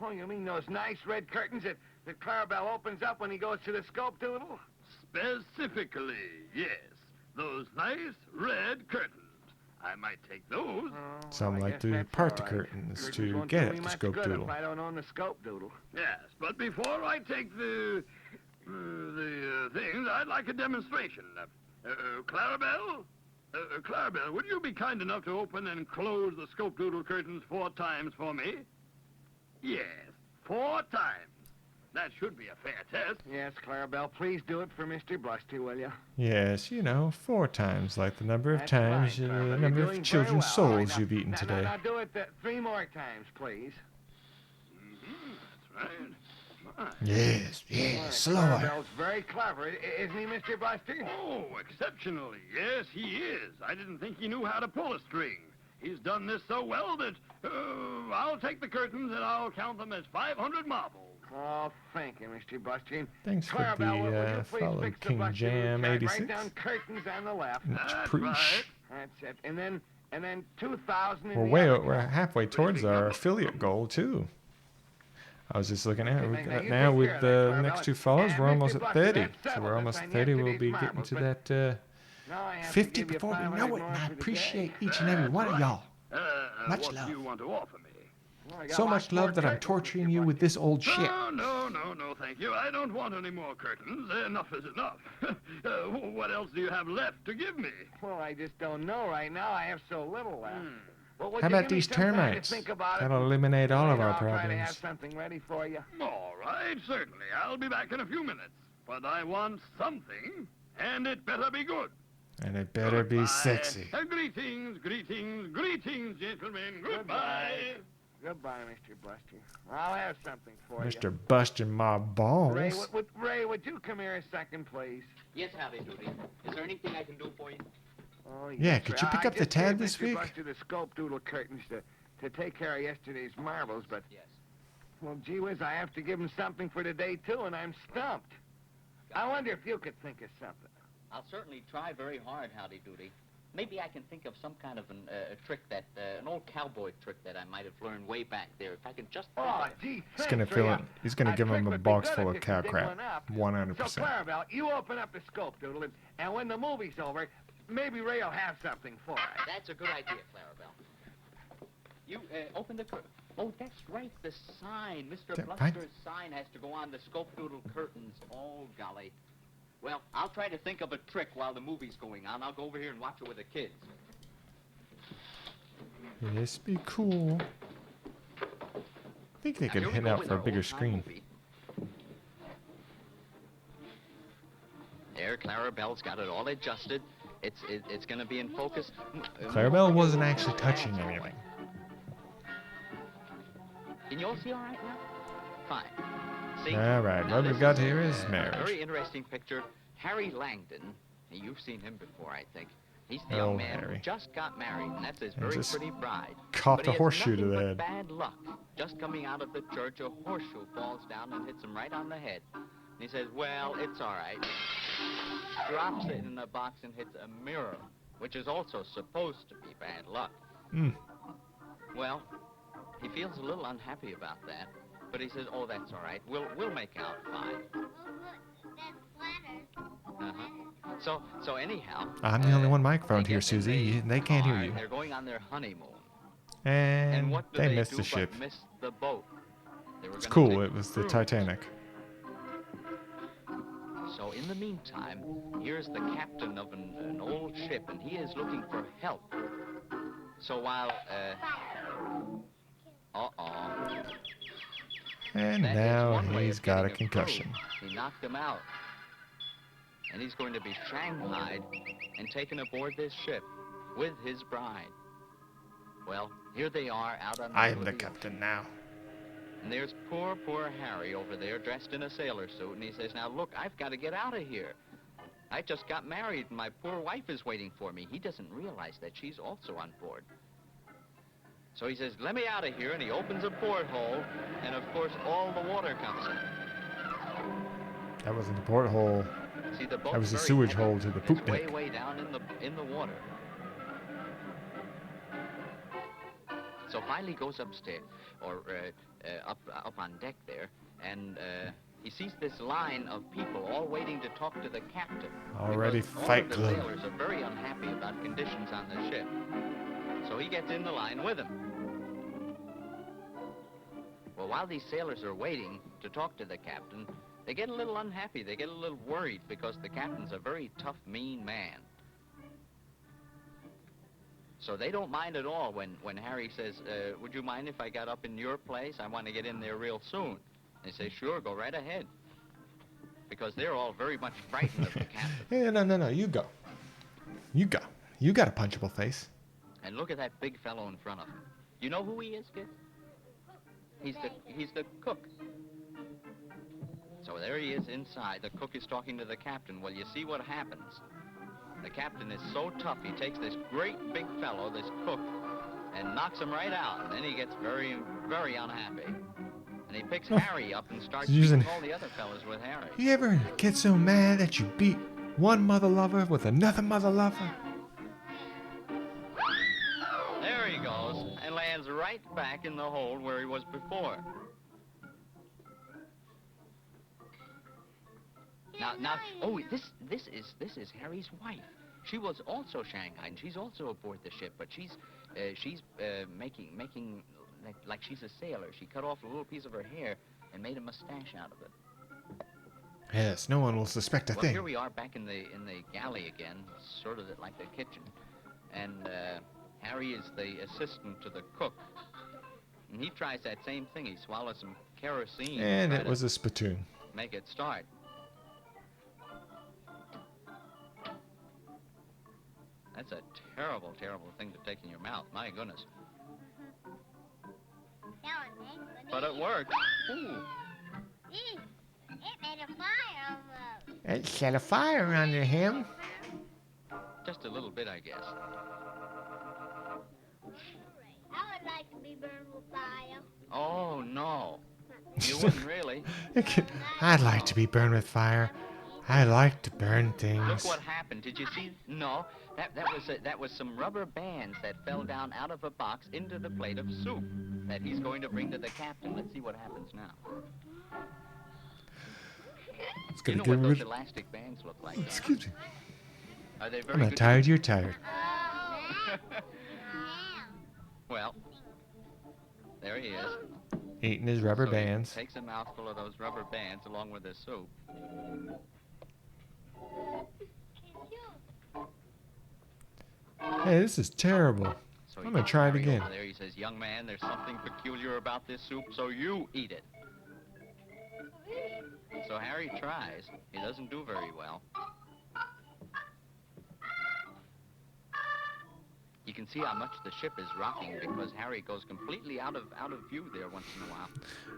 Speaker 3: Oh, you mean those nice red curtains that Clarabelle opens up when he goes to the scope doodle?
Speaker 4: Specifically, yes. Those nice red curtains. I might take those.
Speaker 2: Some
Speaker 3: I
Speaker 2: like
Speaker 3: guess
Speaker 2: to
Speaker 3: that's
Speaker 2: part
Speaker 3: all
Speaker 2: the
Speaker 3: right.
Speaker 2: curtains
Speaker 3: Curtains
Speaker 2: to
Speaker 3: won't
Speaker 2: get
Speaker 3: do
Speaker 2: at
Speaker 3: me
Speaker 2: the
Speaker 3: much
Speaker 2: scope
Speaker 3: good
Speaker 2: doodle.
Speaker 3: if I don't own the scope doodle.
Speaker 4: Yes, but before I take the things, I'd like a demonstration. Clarabelle? Clarabelle, would you be kind enough to open and close the scope doodle curtains 4 times for me? Yes, 4 times. That should be a fair test.
Speaker 3: Yes, Clarabelle, please do it for Mr. Buster, will you?
Speaker 2: Yes, 4 times, like the number of
Speaker 3: That's
Speaker 2: times,
Speaker 3: fine,
Speaker 2: the
Speaker 3: Clarabelle. You're
Speaker 2: number
Speaker 3: doing
Speaker 2: of children's
Speaker 3: very well. All right,
Speaker 2: souls
Speaker 3: now-
Speaker 2: you've eaten today.
Speaker 3: Now do it 3 more times, please.
Speaker 4: That's right.
Speaker 6: Yes,
Speaker 3: Well,
Speaker 6: slower.
Speaker 3: Clarabelle's very clever, isn't he, Mr. Buster?
Speaker 9: Oh, exceptionally. Yes, he is. I didn't think he knew how to pull a string. He's done this so well that I'll take the curtains and I'll count them as 500 marbles.
Speaker 3: Oh, thank you, Mr. Buster.
Speaker 2: Thanks for
Speaker 3: Clarabelle, will
Speaker 2: the
Speaker 3: you please
Speaker 2: follow,
Speaker 3: fix the
Speaker 2: King
Speaker 3: Buster
Speaker 2: Jam
Speaker 3: chart
Speaker 2: 86.
Speaker 3: right down curtains on the left.
Speaker 2: Much
Speaker 9: That's
Speaker 2: preach.
Speaker 9: right.
Speaker 3: That's it. And then 2,000 in
Speaker 2: We're halfway towards our affiliate goal too. I was just looking at it. Now with the next two follows, we're almost at 30. So we're almost at 30. We'll be getting to that 50 before we know it. And I appreciate each and every one of y'all. Much
Speaker 9: What
Speaker 2: love.
Speaker 9: do you want to offer me?
Speaker 2: So much love that I'm torturing you with this old shit.
Speaker 9: No, thank you. I don't want any more curtains. Enough is enough. What else do you have left to give me?
Speaker 3: Well, I just don't know right now. I have so little left. Well, would
Speaker 2: How
Speaker 3: you
Speaker 2: about
Speaker 3: give me
Speaker 2: these
Speaker 3: some time to
Speaker 2: termites?
Speaker 3: think about it?
Speaker 2: That'll eliminate all of
Speaker 3: Later,
Speaker 2: our
Speaker 3: I'll try to have
Speaker 2: problems.
Speaker 3: something ready for you.
Speaker 9: All right, certainly. I'll be back in a few minutes. But I want something, and it better be good.
Speaker 2: And it better be
Speaker 9: Goodbye.
Speaker 2: sexy.
Speaker 9: Greetings, gentlemen. Goodbye.
Speaker 3: Goodbye, Mr. Buster. I'll have something for you.
Speaker 2: Mr. Busting my
Speaker 3: Ray,
Speaker 2: balls.
Speaker 3: Ray, would you come here a second, please?
Speaker 8: Yes, Howdy Doody. Is there anything I can do for you?
Speaker 3: Oh,
Speaker 2: Yeah,
Speaker 3: yes,
Speaker 2: could
Speaker 3: sir.
Speaker 2: you pick
Speaker 3: I
Speaker 2: up the
Speaker 3: just
Speaker 2: tab
Speaker 3: gave
Speaker 2: this
Speaker 3: Mr.
Speaker 2: week?
Speaker 3: Buster the scope doodle curtains to take care of yesterday's marbles, but,
Speaker 8: Yes.
Speaker 3: well, gee whiz, I have to give him something for today, too, and I'm stumped. I wonder if you could think of something.
Speaker 8: I'll certainly try very hard, Howdy Doody. Maybe I can think of some kind of a trick that, an old cowboy trick that I might have learned way back there. If I could just think
Speaker 3: Oh,
Speaker 8: of it.
Speaker 3: gee,
Speaker 2: He's gonna
Speaker 3: thanks,
Speaker 2: fill
Speaker 3: Ray.
Speaker 2: it. He's gonna give
Speaker 3: trick
Speaker 2: him a
Speaker 3: would be
Speaker 2: box
Speaker 3: good
Speaker 2: full
Speaker 3: if
Speaker 2: of
Speaker 3: you
Speaker 2: cow
Speaker 3: could dig
Speaker 2: crap.
Speaker 3: one up.
Speaker 2: 100%.
Speaker 3: So, Clarabelle, you open up the scope doodle, and when the movie's over, maybe Ray will have something for us.
Speaker 8: That's a good idea, Clarabelle. You, open the curtain. Oh, that's right, the sign. Mr.
Speaker 2: Yeah, fine.
Speaker 8: Bluster's sign has to go on the scope doodle curtains. Oh, golly. Well, I'll try to think of a trick while the movie's going on. I'll go over here and watch it with the kids.
Speaker 2: Yes, be cool. I think they
Speaker 8: Now,
Speaker 2: could
Speaker 8: here we
Speaker 2: hit
Speaker 8: go
Speaker 2: out
Speaker 8: with
Speaker 2: for a
Speaker 8: our
Speaker 2: bigger
Speaker 8: old-time
Speaker 2: screen.
Speaker 8: movie. There, Clarabelle's got it all adjusted. It's going to be in focus.
Speaker 2: Clarabelle wasn't actually touching anything.
Speaker 8: Can you all see all right now? Fine. See?
Speaker 2: All right,
Speaker 8: Now
Speaker 2: what
Speaker 8: this
Speaker 2: we've got
Speaker 8: is
Speaker 2: here
Speaker 8: a
Speaker 2: is marriage.
Speaker 8: very interesting picture. Harry Langdon. You've seen him before, I think. He's the
Speaker 2: Oh,
Speaker 8: young man
Speaker 2: Harry.
Speaker 8: who just got married, and that's his
Speaker 2: And
Speaker 8: very
Speaker 2: just
Speaker 8: pretty bride.
Speaker 2: copped
Speaker 8: But he
Speaker 2: a
Speaker 8: has
Speaker 2: horseshoe to
Speaker 8: nothing
Speaker 2: the
Speaker 8: but
Speaker 2: head.
Speaker 8: bad luck. Just coming out of the church, a horseshoe falls down and hits him right on the head. And he says, well, it's all right. Drops it in a box and hits a mirror, which is also supposed to be bad luck.
Speaker 2: Mm.
Speaker 8: Well, he feels a little unhappy about that, but he says, oh, that's all right. We'll make out fine.
Speaker 5: Look, that's flatters.
Speaker 8: So anyhow...
Speaker 2: I'm the only one
Speaker 8: they
Speaker 2: microphoned here,
Speaker 8: get in
Speaker 2: Susie.
Speaker 8: the
Speaker 2: They can't hear
Speaker 8: car,
Speaker 2: you.
Speaker 8: They're going on their honeymoon.
Speaker 2: And
Speaker 8: what do
Speaker 2: they
Speaker 8: they
Speaker 2: missed
Speaker 8: do
Speaker 2: the
Speaker 8: but
Speaker 2: ship.
Speaker 8: miss the boat? They were
Speaker 2: It's
Speaker 8: gonna
Speaker 2: cool.
Speaker 8: take
Speaker 2: It was the
Speaker 8: cruise.
Speaker 2: Titanic.
Speaker 8: So in the meantime, here's the captain of an old ship, and he is looking for help. So while,
Speaker 2: And
Speaker 8: that is
Speaker 2: now
Speaker 8: one way
Speaker 2: he's
Speaker 8: of
Speaker 2: got a
Speaker 8: getting
Speaker 2: concussion.
Speaker 8: crew. He knocked him out. And he's going to be shanghaied and taken aboard this ship with his bride. Well, here they are out on the
Speaker 2: I'm
Speaker 8: middle
Speaker 2: the
Speaker 8: of
Speaker 2: captain now.
Speaker 8: And there's poor Harry over there dressed in a sailor suit, and he says, now look, I've got to get out of here. I just got married, and my poor wife is waiting for me. He doesn't realize that she's also on board. So he says, let me out of here, and he opens a porthole, and of course all the water comes in.
Speaker 2: That wasn't the porthole.
Speaker 8: See, the boat's
Speaker 2: That was the
Speaker 8: very
Speaker 2: sewage
Speaker 8: heavy.
Speaker 2: hole to the
Speaker 8: It's
Speaker 2: poop
Speaker 8: way,
Speaker 2: deck.
Speaker 8: way down in the water. So finally goes upstairs, or up on deck there, and he sees this line of people all waiting to talk to the captain.
Speaker 2: Already
Speaker 8: because
Speaker 2: Fight
Speaker 8: all of
Speaker 2: Club.
Speaker 8: the sailors are very unhappy about conditions on the ship. So he gets in the line with them. Well, while these sailors are waiting to talk to the captain, they get a little unhappy. They get a little worried because the captain's a very tough, mean man. So they don't mind at all when Harry says, would you mind if I got up in your place? I want to get in there real soon. They say, sure, go right ahead. Because they're all very much frightened of the captain.
Speaker 2: Yeah, no. You go. You go. You got a punchable face.
Speaker 8: And look at that big fellow in front of him. You know who he is, kid? He's the cook. So there he is inside. The cook is talking to the captain. Well, you see what happens. The captain is so tough, he takes this great big fellow, this cook, and knocks him right out. And then he gets very, very unhappy. And he picks Harry up and starts
Speaker 2: Using-
Speaker 8: beating all the other fellas with Harry.
Speaker 2: You ever get so mad that you beat one mother lover with another mother lover?
Speaker 8: There he goes, and lands right back in the hole where he was before. Now, oh, this is Harry's wife. She was also shanghaied, and she's also aboard the ship, but she's making like she's a sailor. She cut off a little piece of her hair and made a mustache out of it.
Speaker 2: Yes, no one will suspect a
Speaker 8: Well,
Speaker 2: thing.
Speaker 8: here we are back in the galley again, sort of like the kitchen, and Harry is the assistant to the cook, and he tries that same thing. He swallows some kerosene.
Speaker 2: And
Speaker 8: to try
Speaker 2: it was a spittoon.
Speaker 8: to make it start. That's a terrible, terrible thing to take in your mouth. My goodness. But it worked. Ooh.
Speaker 5: It made a fire almost.
Speaker 2: It set a fire under him.
Speaker 8: Just a little bit, I guess.
Speaker 5: I would like to be burned with fire.
Speaker 8: Oh, no. You wouldn't really.
Speaker 2: I'd like to be burned with fire. I like to burn
Speaker 8: Look
Speaker 2: things.
Speaker 8: what happened. Did you see? No. That was some rubber bands that fell down out of a box into the plate of soup that he's going to bring to the captain. Let's see what happens now.
Speaker 2: It's
Speaker 8: You
Speaker 2: gonna
Speaker 8: know
Speaker 2: get
Speaker 8: what those
Speaker 2: rid-
Speaker 8: elastic bands look like, don't you?
Speaker 2: Excuse me.
Speaker 8: Are they very
Speaker 2: I'm not
Speaker 8: good?
Speaker 2: tired, you're tired.
Speaker 8: Well, there he is.
Speaker 2: Eating his rubber
Speaker 8: So he
Speaker 2: bands.
Speaker 8: takes a mouthful of those rubber bands along with the soup.
Speaker 2: Hey, this is terrible.
Speaker 8: So
Speaker 2: I'm gonna try it again.
Speaker 8: Over there, he says, "Young man, there's something peculiar about this soup, so you eat it." So Harry tries. He doesn't do very well. You can see how much the ship is rocking because Harry goes completely out of view there once in a while.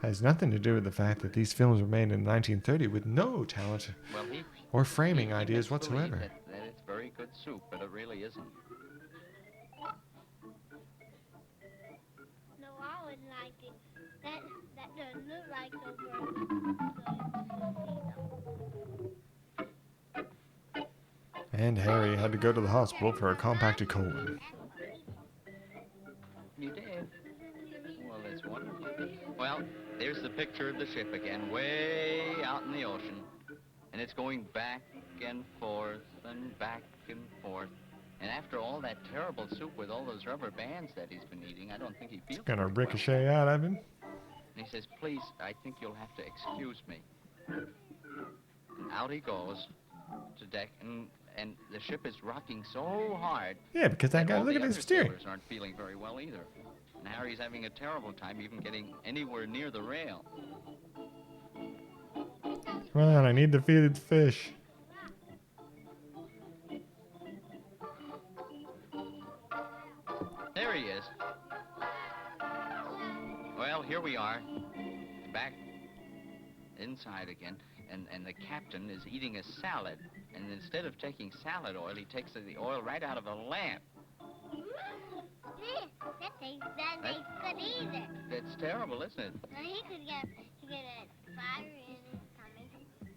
Speaker 2: Has nothing to do with the fact that these films were made in 1930 with no talent
Speaker 8: Well,
Speaker 2: or framing
Speaker 8: he
Speaker 2: ideas
Speaker 8: makes believe
Speaker 2: whatsoever.
Speaker 8: that it's very good soup, but it really isn't.
Speaker 5: No, I wouldn't like it. That doesn't look like so good.
Speaker 2: And Harry had to go to the hospital for a compacted colon.
Speaker 8: You did? Well, that's wonderful. Well, there's the picture of the ship again, way out in the ocean. And it's going back and forth and back and forth. And after all that terrible soup with all those rubber bands that he's been eating, I don't think he feels
Speaker 2: Gonna
Speaker 8: very well.
Speaker 2: ricochet out of him.
Speaker 8: And he says, "Please, I think you'll have to excuse me." And out he goes to deck, and the ship is rocking so hard.
Speaker 2: Yeah, because that guy,
Speaker 8: all
Speaker 2: look
Speaker 8: the
Speaker 2: at his
Speaker 8: other
Speaker 2: steering.
Speaker 8: sailors aren't feeling very well either. And Harry's having a terrible time even getting anywhere near the rail.
Speaker 2: Come on, I need to feed the fish.
Speaker 8: There he is. Well, here we are, back inside again, and the captain is eating a salad. And instead of taking salad oil, he takes the oil right out of a lamp.
Speaker 5: That tastes good either.
Speaker 8: That's terrible, isn't it?
Speaker 5: Now he could get a fire in his tummy.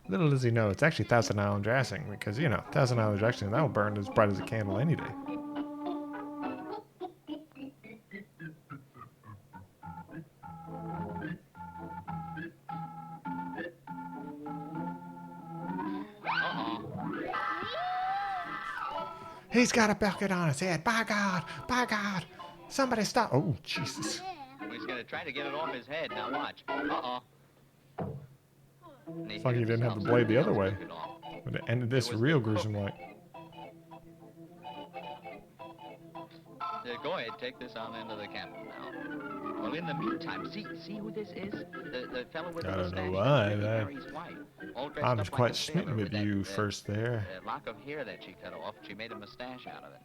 Speaker 2: Little does he know, it's actually Thousand Island dressing because, you know, Thousand Island dressing, that'll burn as bright as a candle any day. He's got a bucket on his head. By God, somebody stop. Oh, Jesus.
Speaker 8: He's going to try to get it off his head. Now watch. Uh-oh. And
Speaker 2: It's like he
Speaker 8: hears
Speaker 2: didn't have the
Speaker 8: himself
Speaker 2: blade the other
Speaker 8: somebody
Speaker 2: way.
Speaker 8: else took it off.
Speaker 2: But it ended this
Speaker 8: It was
Speaker 2: real
Speaker 8: the cook.
Speaker 2: gruesome way.
Speaker 8: Go ahead, take this on into the captain now. Well, in the meantime, see who this is? The fellow with the
Speaker 2: I don't
Speaker 8: mustache.
Speaker 2: know why.
Speaker 8: That's Harry's wife. All dressed
Speaker 2: I'm
Speaker 8: up like
Speaker 2: quite
Speaker 8: a sailor
Speaker 2: smitten with
Speaker 8: that,
Speaker 2: you first there.
Speaker 8: lock of hair that she cut off. She made a mustache out of it.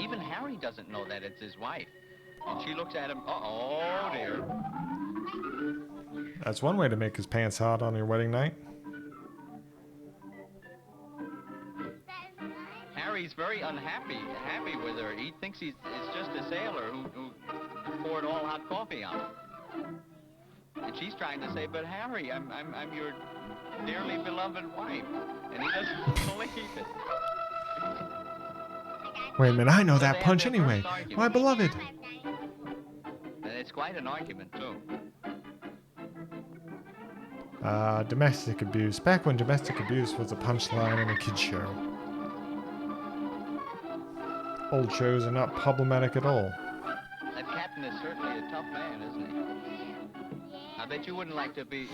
Speaker 8: even Harry doesn't know that it's his wife. And she looks at him, oh dear.
Speaker 2: That's one way to make his pants hot on your wedding night.
Speaker 8: Harry's very happy with her. He thinks he's just a sailor who poured all hot coffee on him. And she's trying to say, but Harry, I'm your dearly beloved wife. And he doesn't believe it.
Speaker 2: Wait a minute, I know
Speaker 8: So
Speaker 2: that
Speaker 8: they have
Speaker 2: punch
Speaker 8: their
Speaker 2: anyway.
Speaker 8: first argument.
Speaker 2: My beloved.
Speaker 8: And it's quite an argument, too.
Speaker 2: Domestic abuse. Back when domestic abuse was a punchline in a kid's show. Old shows are not problematic at all.
Speaker 8: That captain is certainly a tough man, isn't he? I bet you wouldn't like to be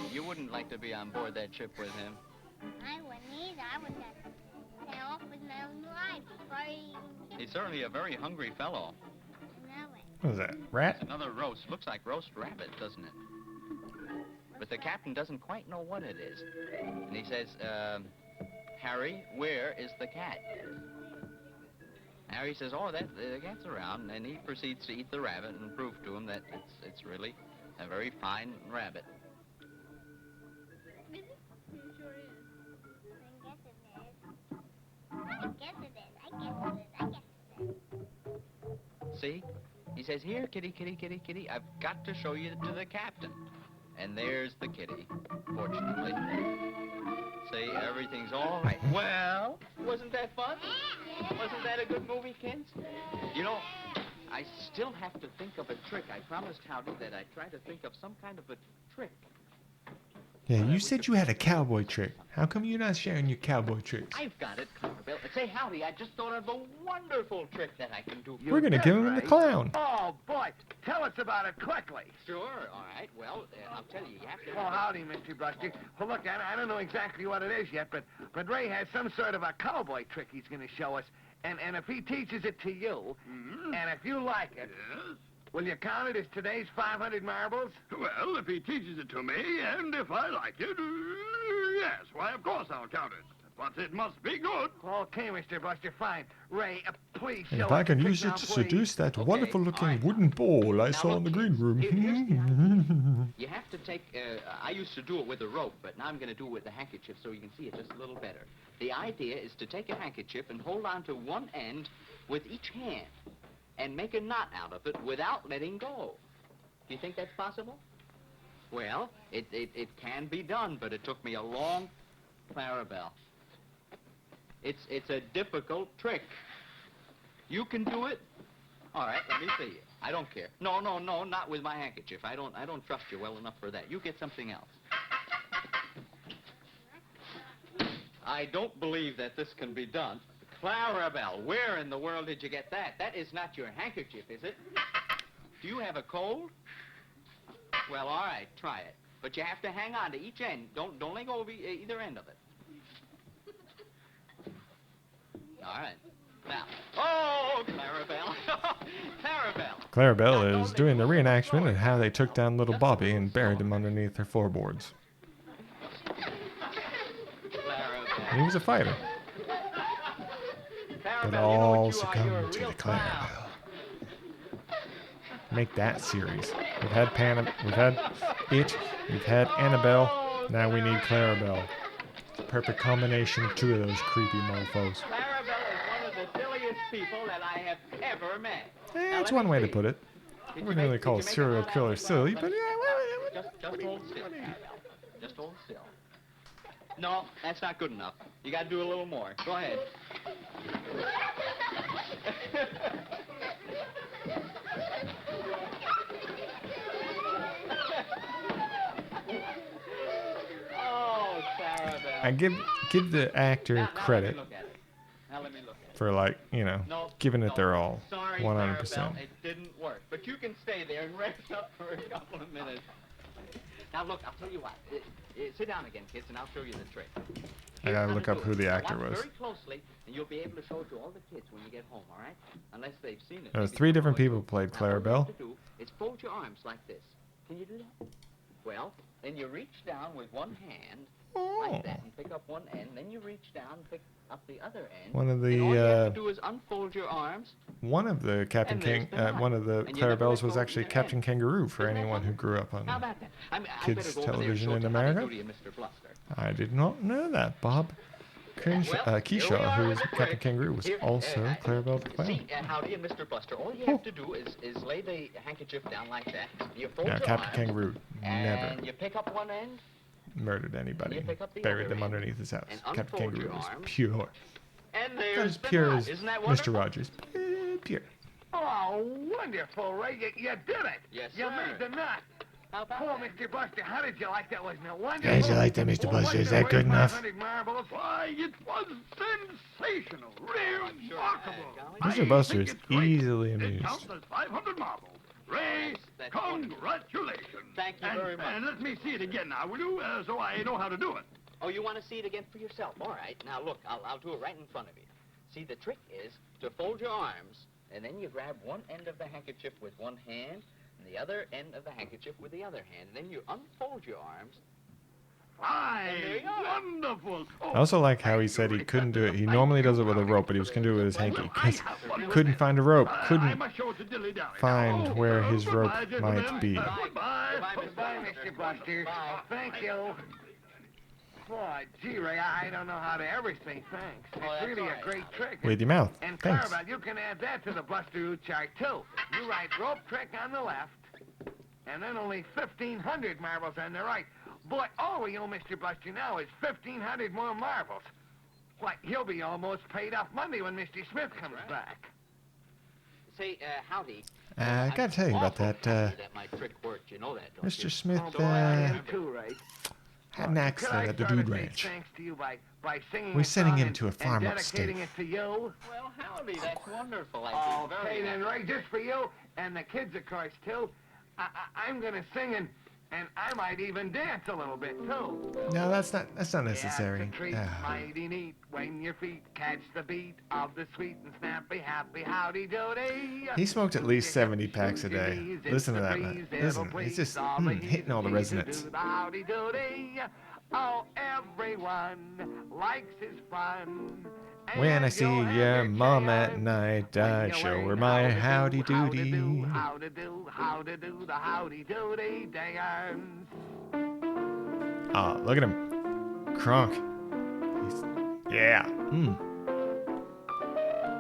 Speaker 8: on board that ship with him.
Speaker 5: I wouldn't either. I would just sail off with my own life before I even
Speaker 8: He's certainly a very hungry fellow.
Speaker 5: know it.
Speaker 2: What is that? Rat?
Speaker 8: Another roast. Looks like roast rabbit, doesn't it? But the captain doesn't quite know what it is. And he says, Harry, where is the cat? Harry says, oh, the cat's around. And he proceeds to eat the rabbit and prove to him that it's really a very fine rabbit.
Speaker 5: I guess it is. I guess it is. I guess it is.
Speaker 8: See? He says, here, kitty, kitty, kitty, kitty, I've got to show you to the captain. And there's the kitty, fortunately. See, everything's all right. Well, wasn't that fun? Wasn't that a good movie, kids? You know, I still have to think of a trick. I promised Howdy that I'd try to think of some kind of a trick.
Speaker 2: Yeah, you said you had a cowboy trick. How come you're not sharing your cowboy tricks?
Speaker 8: I've got it, Clarabelle. Say, Howdy, I just thought of a wonderful trick that I can do.
Speaker 2: We're gonna give him the clown.
Speaker 9: Oh, boy. Tell us about it quickly.
Speaker 8: Sure, all right. Well, I'll tell you, you have to...
Speaker 9: Oh, howdy, Mr. Buster. Well, look, I don't know exactly what it is yet, but Ray has some sort of a cowboy trick he's going to show us. And if he teaches it to you, and if you like it,
Speaker 4: Yes?
Speaker 9: will you count it as today's 500 marbles?
Speaker 4: Well, if he teaches it to me, and if I like it, yes, why, of course I'll count it. But it must be good.
Speaker 9: Okay, Mr. Buster, fine. Ray, please
Speaker 2: And
Speaker 9: show
Speaker 2: if I
Speaker 9: us
Speaker 2: can
Speaker 9: the
Speaker 2: use
Speaker 9: trick
Speaker 2: it to
Speaker 9: now, please.
Speaker 2: seduce that
Speaker 8: Okay,
Speaker 2: wonderful-looking
Speaker 8: all right.
Speaker 2: wooden ball I
Speaker 8: Now,
Speaker 2: saw in the
Speaker 8: look,
Speaker 2: green room.
Speaker 8: here's you have to take, I used to do it with a rope, but now I'm going to do it with a handkerchief so you can see it just a little better. The idea is to take a handkerchief and hold on to one end with each hand and make a knot out of it without letting go. Do you think that's possible? Well, it can be done, but it took me a long... Clarabelle. It's a difficult trick. You can do it? All right, let me see you. I don't care. No, not with my handkerchief. I don't trust you well enough for that. You get something else. I don't believe that this can be done. Clarabelle, where in the world did you get that? That is not your handkerchief, is it? Do you have a cold? Well, all right, try it. But you have to hang on to each end. Don't let go of either end of it. All right. Now, oh, Clarabelle. Clarabelle.
Speaker 2: Clarabelle is doing the reenactment of how they took down little Bobby and buried him underneath her floorboards.
Speaker 8: Clarabelle.
Speaker 2: And he was a fighter.
Speaker 8: Clarabelle,
Speaker 2: But
Speaker 8: you know what
Speaker 2: all
Speaker 8: you are? You're
Speaker 2: succumbed
Speaker 8: a
Speaker 2: to
Speaker 8: real
Speaker 2: the
Speaker 8: clown.
Speaker 2: Clarabelle. Make that series. We've had we've had it, we've had Annabelle, now we need Clarabelle. It's the perfect combination of two of those creepy mofos.
Speaker 8: Clarabelle is one of the silliest people that I have ever met.
Speaker 2: That's one way to put it. I
Speaker 8: Did you
Speaker 2: wouldn't really
Speaker 8: make-
Speaker 2: call a
Speaker 8: did you make
Speaker 2: serial
Speaker 8: knot out
Speaker 2: killer
Speaker 8: of it?
Speaker 2: silly,
Speaker 8: Well,
Speaker 2: but yeah,
Speaker 8: Just hold still, Clarabelle. Just hold still. No, that's not good enough. You got to do a little more. Go ahead. Oh, Clarabelle.
Speaker 2: I give the actor
Speaker 8: Now
Speaker 2: credit
Speaker 8: let me look at it. Now let me look at it.
Speaker 2: for, like,
Speaker 8: No,
Speaker 2: giving it
Speaker 8: no.
Speaker 2: their all.
Speaker 8: Sorry,
Speaker 2: 100%.
Speaker 8: Clarabelle, it didn't work. But you can stay there and rest up for a couple of minutes. Now look, I'll tell you what. Sit down again, kids, and I'll show you the trick.
Speaker 2: I gotta
Speaker 8: Here's how
Speaker 2: look
Speaker 8: to
Speaker 2: up
Speaker 8: do
Speaker 2: who
Speaker 8: it.
Speaker 2: the
Speaker 8: Now
Speaker 2: actor
Speaker 8: watch
Speaker 2: was.
Speaker 8: very closely, and you'll be able to show it to all the kids when you get home, all right? Unless they've seen it.
Speaker 2: There was
Speaker 8: Maybe
Speaker 2: 3
Speaker 8: they'll
Speaker 2: different
Speaker 8: know it
Speaker 2: people
Speaker 8: too.
Speaker 2: played
Speaker 8: Now, all you
Speaker 2: Clarabelle.
Speaker 8: have to do is fold your arms like this. Can you do that? Well, then you reach down with one hand like that, and pick up one end. Then you reach down and pick up the other end.
Speaker 2: One of
Speaker 8: and all you have
Speaker 2: the
Speaker 8: to do is unfold your arms.
Speaker 2: one of the Captain
Speaker 8: And there's
Speaker 2: King,
Speaker 8: the knot.
Speaker 2: one of the
Speaker 8: And you never
Speaker 2: Clarabelles
Speaker 8: let
Speaker 2: was
Speaker 8: go of
Speaker 2: actually
Speaker 8: either
Speaker 2: Captain
Speaker 8: end.
Speaker 2: Kangaroo for
Speaker 8: Isn't that
Speaker 2: anyone who
Speaker 8: something?
Speaker 2: grew up on
Speaker 8: How about that? I
Speaker 2: kids'
Speaker 8: better go over there and
Speaker 2: television
Speaker 8: show
Speaker 2: in
Speaker 8: it to Howdy
Speaker 2: America.
Speaker 8: Doody and Mr. Bluster.
Speaker 2: I did not know that. Bob Kershaw,
Speaker 8: Well, here we
Speaker 2: Keyshaw,
Speaker 8: are
Speaker 2: who
Speaker 8: on
Speaker 2: was
Speaker 8: the
Speaker 2: Captain
Speaker 8: trick.
Speaker 2: Kangaroo, was
Speaker 8: Here,
Speaker 2: also Clarabelle the Clown.
Speaker 8: See, Howdy and Mr. Bluster, all you have to do is lay the handkerchief down like that. You fold
Speaker 2: Now,
Speaker 8: your
Speaker 2: Captain
Speaker 8: arms,
Speaker 2: Kangaroo never
Speaker 8: and you pick up one end,
Speaker 2: murdered anybody
Speaker 8: You
Speaker 2: and
Speaker 8: pick up the
Speaker 2: buried
Speaker 8: other
Speaker 2: them
Speaker 8: end
Speaker 2: underneath his house.
Speaker 8: and
Speaker 2: Captain
Speaker 8: unfold
Speaker 2: Kangaroo
Speaker 8: your
Speaker 2: was
Speaker 8: arms.
Speaker 2: pure.
Speaker 8: and
Speaker 2: Not
Speaker 8: there's
Speaker 2: as
Speaker 8: the
Speaker 2: pure
Speaker 8: knot.
Speaker 2: as
Speaker 8: Isn't that
Speaker 2: Mr.
Speaker 8: wonderful?
Speaker 2: Rogers. Pure.
Speaker 3: Oh, wonderful, Ray. You did it.
Speaker 8: Yes,
Speaker 3: You
Speaker 8: sir.
Speaker 3: made the knot.
Speaker 8: How about
Speaker 3: Oh,
Speaker 8: that?
Speaker 3: Mr. Buster, how did you like that? Wasn't it wonderful?
Speaker 6: How'd you like that, Mr. Buster? Is that good enough?
Speaker 3: 500 marbles.
Speaker 9: Why, it was sensational. Remarkable.
Speaker 2: Mr. Buster is
Speaker 9: I think it's great.
Speaker 2: easily
Speaker 9: It
Speaker 2: amused.
Speaker 9: counts as 500 marbles. Ray,
Speaker 8: That's wonderful.
Speaker 9: congratulations.
Speaker 8: Thank you very much.
Speaker 9: And let me see it again now, will you? So I know how to do it.
Speaker 8: Oh, you want to see it again for yourself? All right. Now, look, I'll do it right in front of you. See, the trick is to fold your arms, and then you grab one end of the handkerchief with one hand, and the other end of the handkerchief with the other hand. And then you unfold your arms. And there
Speaker 9: Fine.
Speaker 8: you are.
Speaker 9: Wonderful. Oh,
Speaker 2: I also like how he said he couldn't do it. He normally does it with a rope, but he was going to do it with his hanky because couldn't find a rope.
Speaker 9: I
Speaker 2: Couldn't
Speaker 9: must show it to Dilly Dally.
Speaker 2: find
Speaker 9: now.
Speaker 2: where his rope
Speaker 9: goodbye,
Speaker 2: might
Speaker 9: gentlemen.
Speaker 2: be.
Speaker 9: Goodbye.
Speaker 3: Goodbye, Mr. Buster.
Speaker 8: Bye.
Speaker 3: Thank you. Boy, gee, Ray, I don't know how to ever say thanks.
Speaker 8: Oh,
Speaker 3: It's
Speaker 8: that's
Speaker 3: really
Speaker 8: all
Speaker 3: a
Speaker 8: right,
Speaker 3: great
Speaker 8: Howdy.
Speaker 3: trick.
Speaker 2: With your mouth.
Speaker 3: And
Speaker 2: Thanks.
Speaker 3: Clarabelle, you can add that to the Buster Root chart, too. You write rope trick on the left, and then only 1,500 marbles on the right. Boy, all we owe Mr. Buster now is 1,500 more marbles. Why, he'll be almost paid off Monday when Mr. Smith comes back.
Speaker 8: Say, Howdy.
Speaker 2: I gotta tell you about
Speaker 8: awful
Speaker 2: that.
Speaker 8: happy that my trick worked. You know that, don't
Speaker 2: Mr.
Speaker 8: you?
Speaker 2: Smith
Speaker 3: Oh, boy, I am
Speaker 2: had
Speaker 3: too, Ray.
Speaker 2: an accident
Speaker 3: Could I
Speaker 2: at the
Speaker 3: start
Speaker 2: Dude
Speaker 3: to say
Speaker 2: Ranch.
Speaker 3: thanks to you by singing
Speaker 2: We're
Speaker 3: a
Speaker 2: sending
Speaker 3: song
Speaker 2: him
Speaker 3: and-
Speaker 2: to a farm
Speaker 3: and
Speaker 2: upstate.
Speaker 3: dedicating it to you?
Speaker 8: Well, Howdy, that's wonderful. I feel
Speaker 3: Okay,
Speaker 8: very
Speaker 3: then,
Speaker 8: happy.
Speaker 3: Ray, just for you and the kids, of course, too. I'm gonna sing and I might even dance a little bit too.
Speaker 2: No, that's not necessary.
Speaker 3: Yeah, it's a treat,
Speaker 2: Ah.
Speaker 3: mighty neat when your feet catch the beat of the sweet and snappy, happy howdy doody.
Speaker 2: He smoked at least 70 packs a day. Listen to that, man. Listen, he's just hitting all the resonance.
Speaker 3: The howdy doody. Oh, everyone likes his fun.
Speaker 2: When I
Speaker 3: And
Speaker 2: see
Speaker 3: you'll have
Speaker 2: your mom at
Speaker 3: chance
Speaker 2: night,
Speaker 3: when
Speaker 2: I
Speaker 3: you
Speaker 2: show her
Speaker 3: learn
Speaker 2: my
Speaker 3: how to
Speaker 2: howdy
Speaker 3: do, how to
Speaker 2: doody.
Speaker 3: do, how to do the howdy doody dance.
Speaker 2: Ah, look at him. Crunk. Yeah.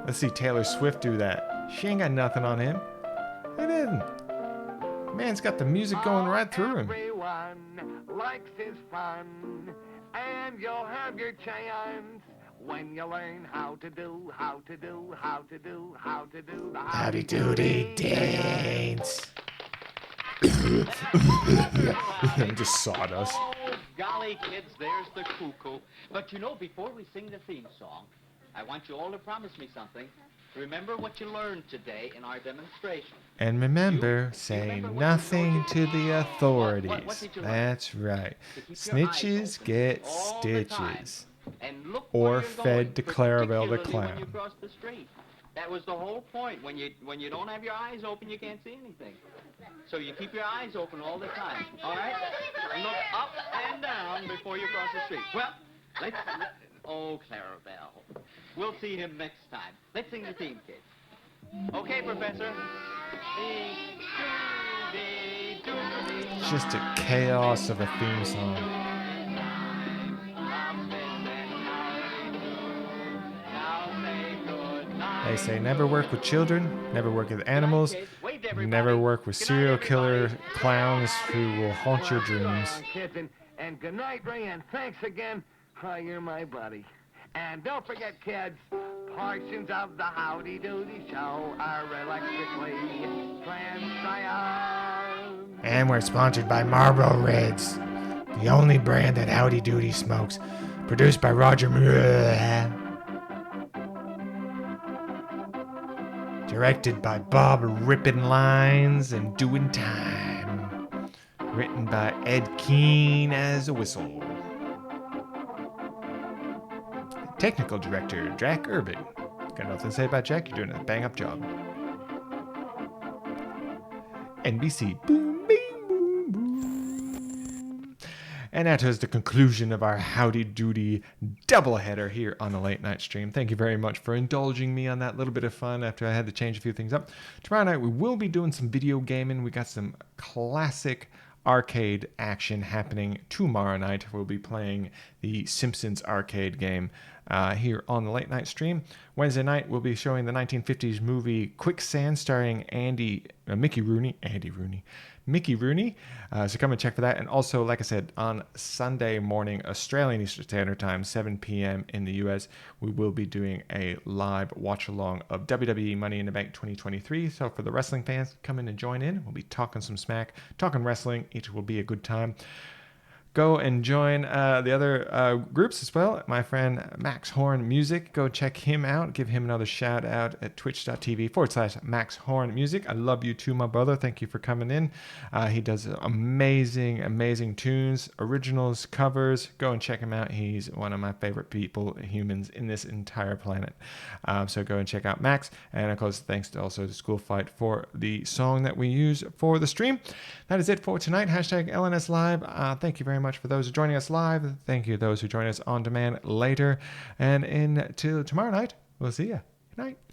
Speaker 2: Let's see Taylor Swift do that. She ain't got nothing on him. It isn't. Man's got the music going right through him.
Speaker 3: Everyone likes his fun, and you'll have your chance when you learn how to do the
Speaker 6: Howdy Doody dance.
Speaker 2: Just sawdust.
Speaker 8: Oh, golly, kids, there's the cuckoo. But you know, before we sing the theme song, I want you all to promise me something. Remember what you learned today in our demonstration.
Speaker 2: And remember, say
Speaker 8: remember what you
Speaker 2: nothing
Speaker 8: wrote
Speaker 2: to
Speaker 8: in-
Speaker 2: the
Speaker 8: What
Speaker 2: authorities.
Speaker 8: did you learn?
Speaker 2: That's right.
Speaker 8: To keep your eyes
Speaker 2: Snitches
Speaker 8: open
Speaker 2: get
Speaker 8: all the time.
Speaker 2: stitches.
Speaker 8: And look
Speaker 2: Or
Speaker 8: where you're
Speaker 2: fed
Speaker 8: going,
Speaker 2: to Clarabelle the
Speaker 8: particularly when you
Speaker 2: Clown.
Speaker 8: cross the street. That was the whole point. When you don't have your eyes open, you can't see anything. So you keep your eyes open all the time. All right? And look up and down before you cross the street. Well, oh, Clarabelle. We'll see him next time. Let's sing the theme, kids. Okay, Professor.
Speaker 2: It's just a chaos of a theme song. They say never work with children, never work with animals, never work with serial killer clowns who will haunt your dreams.
Speaker 3: Kids, and good night, Ray, and thanks again. Oh, you're my buddy. And don't forget, kids, portions of the Howdy Doody show are electrically transcribed.
Speaker 6: And we're sponsored by Marlboro Reds, the only brand that Howdy Doody smokes. Produced by Roger. Directed by Bob Rippin' Lines and Doing Time.
Speaker 2: Written by Ed Keen as a whistle. Technical director, Jack Urban. Got nothing to say about Jack, you're doing a bang-up job. NBC, boom, bing, boom, boom. And that is the conclusion of our Howdy Doody doubleheader here on the late night stream. Thank you very much for indulging me on that little bit of fun after I had to change a few things up. Tomorrow night we will be doing some video gaming. We got some classic arcade action happening tomorrow night. We'll be playing the Simpsons arcade game here on the late night stream. Wednesday night we'll be showing the 1950s movie Quicksand starring Mickey Rooney. So come and check for that. And also, like I said, on Sunday morning, Australian Eastern Standard Time, 7 p.m. in the US, we will be doing a live watch-along of WWE Money in the Bank 2023. So for the wrestling fans, come in and join in. We'll be talking some smack, talking wrestling. It will be a good time. Go and join the other groups as well. My friend Max Horn Music. Go check him out. Give him another shout out at twitch.tv/Max Horn Music. I love you too, my brother. Thank you for coming in. He does amazing, amazing tunes, originals, covers. Go and check him out. He's one of my favorite humans in this entire planet. So go and check out Max. And of course, thanks to also to School Fight for the song that we use for the stream. That is it for tonight. #LNS Live. Thank you very much for those who are joining us live. Thank you to those who join us on demand later. And until tomorrow night, we'll see you. Good night.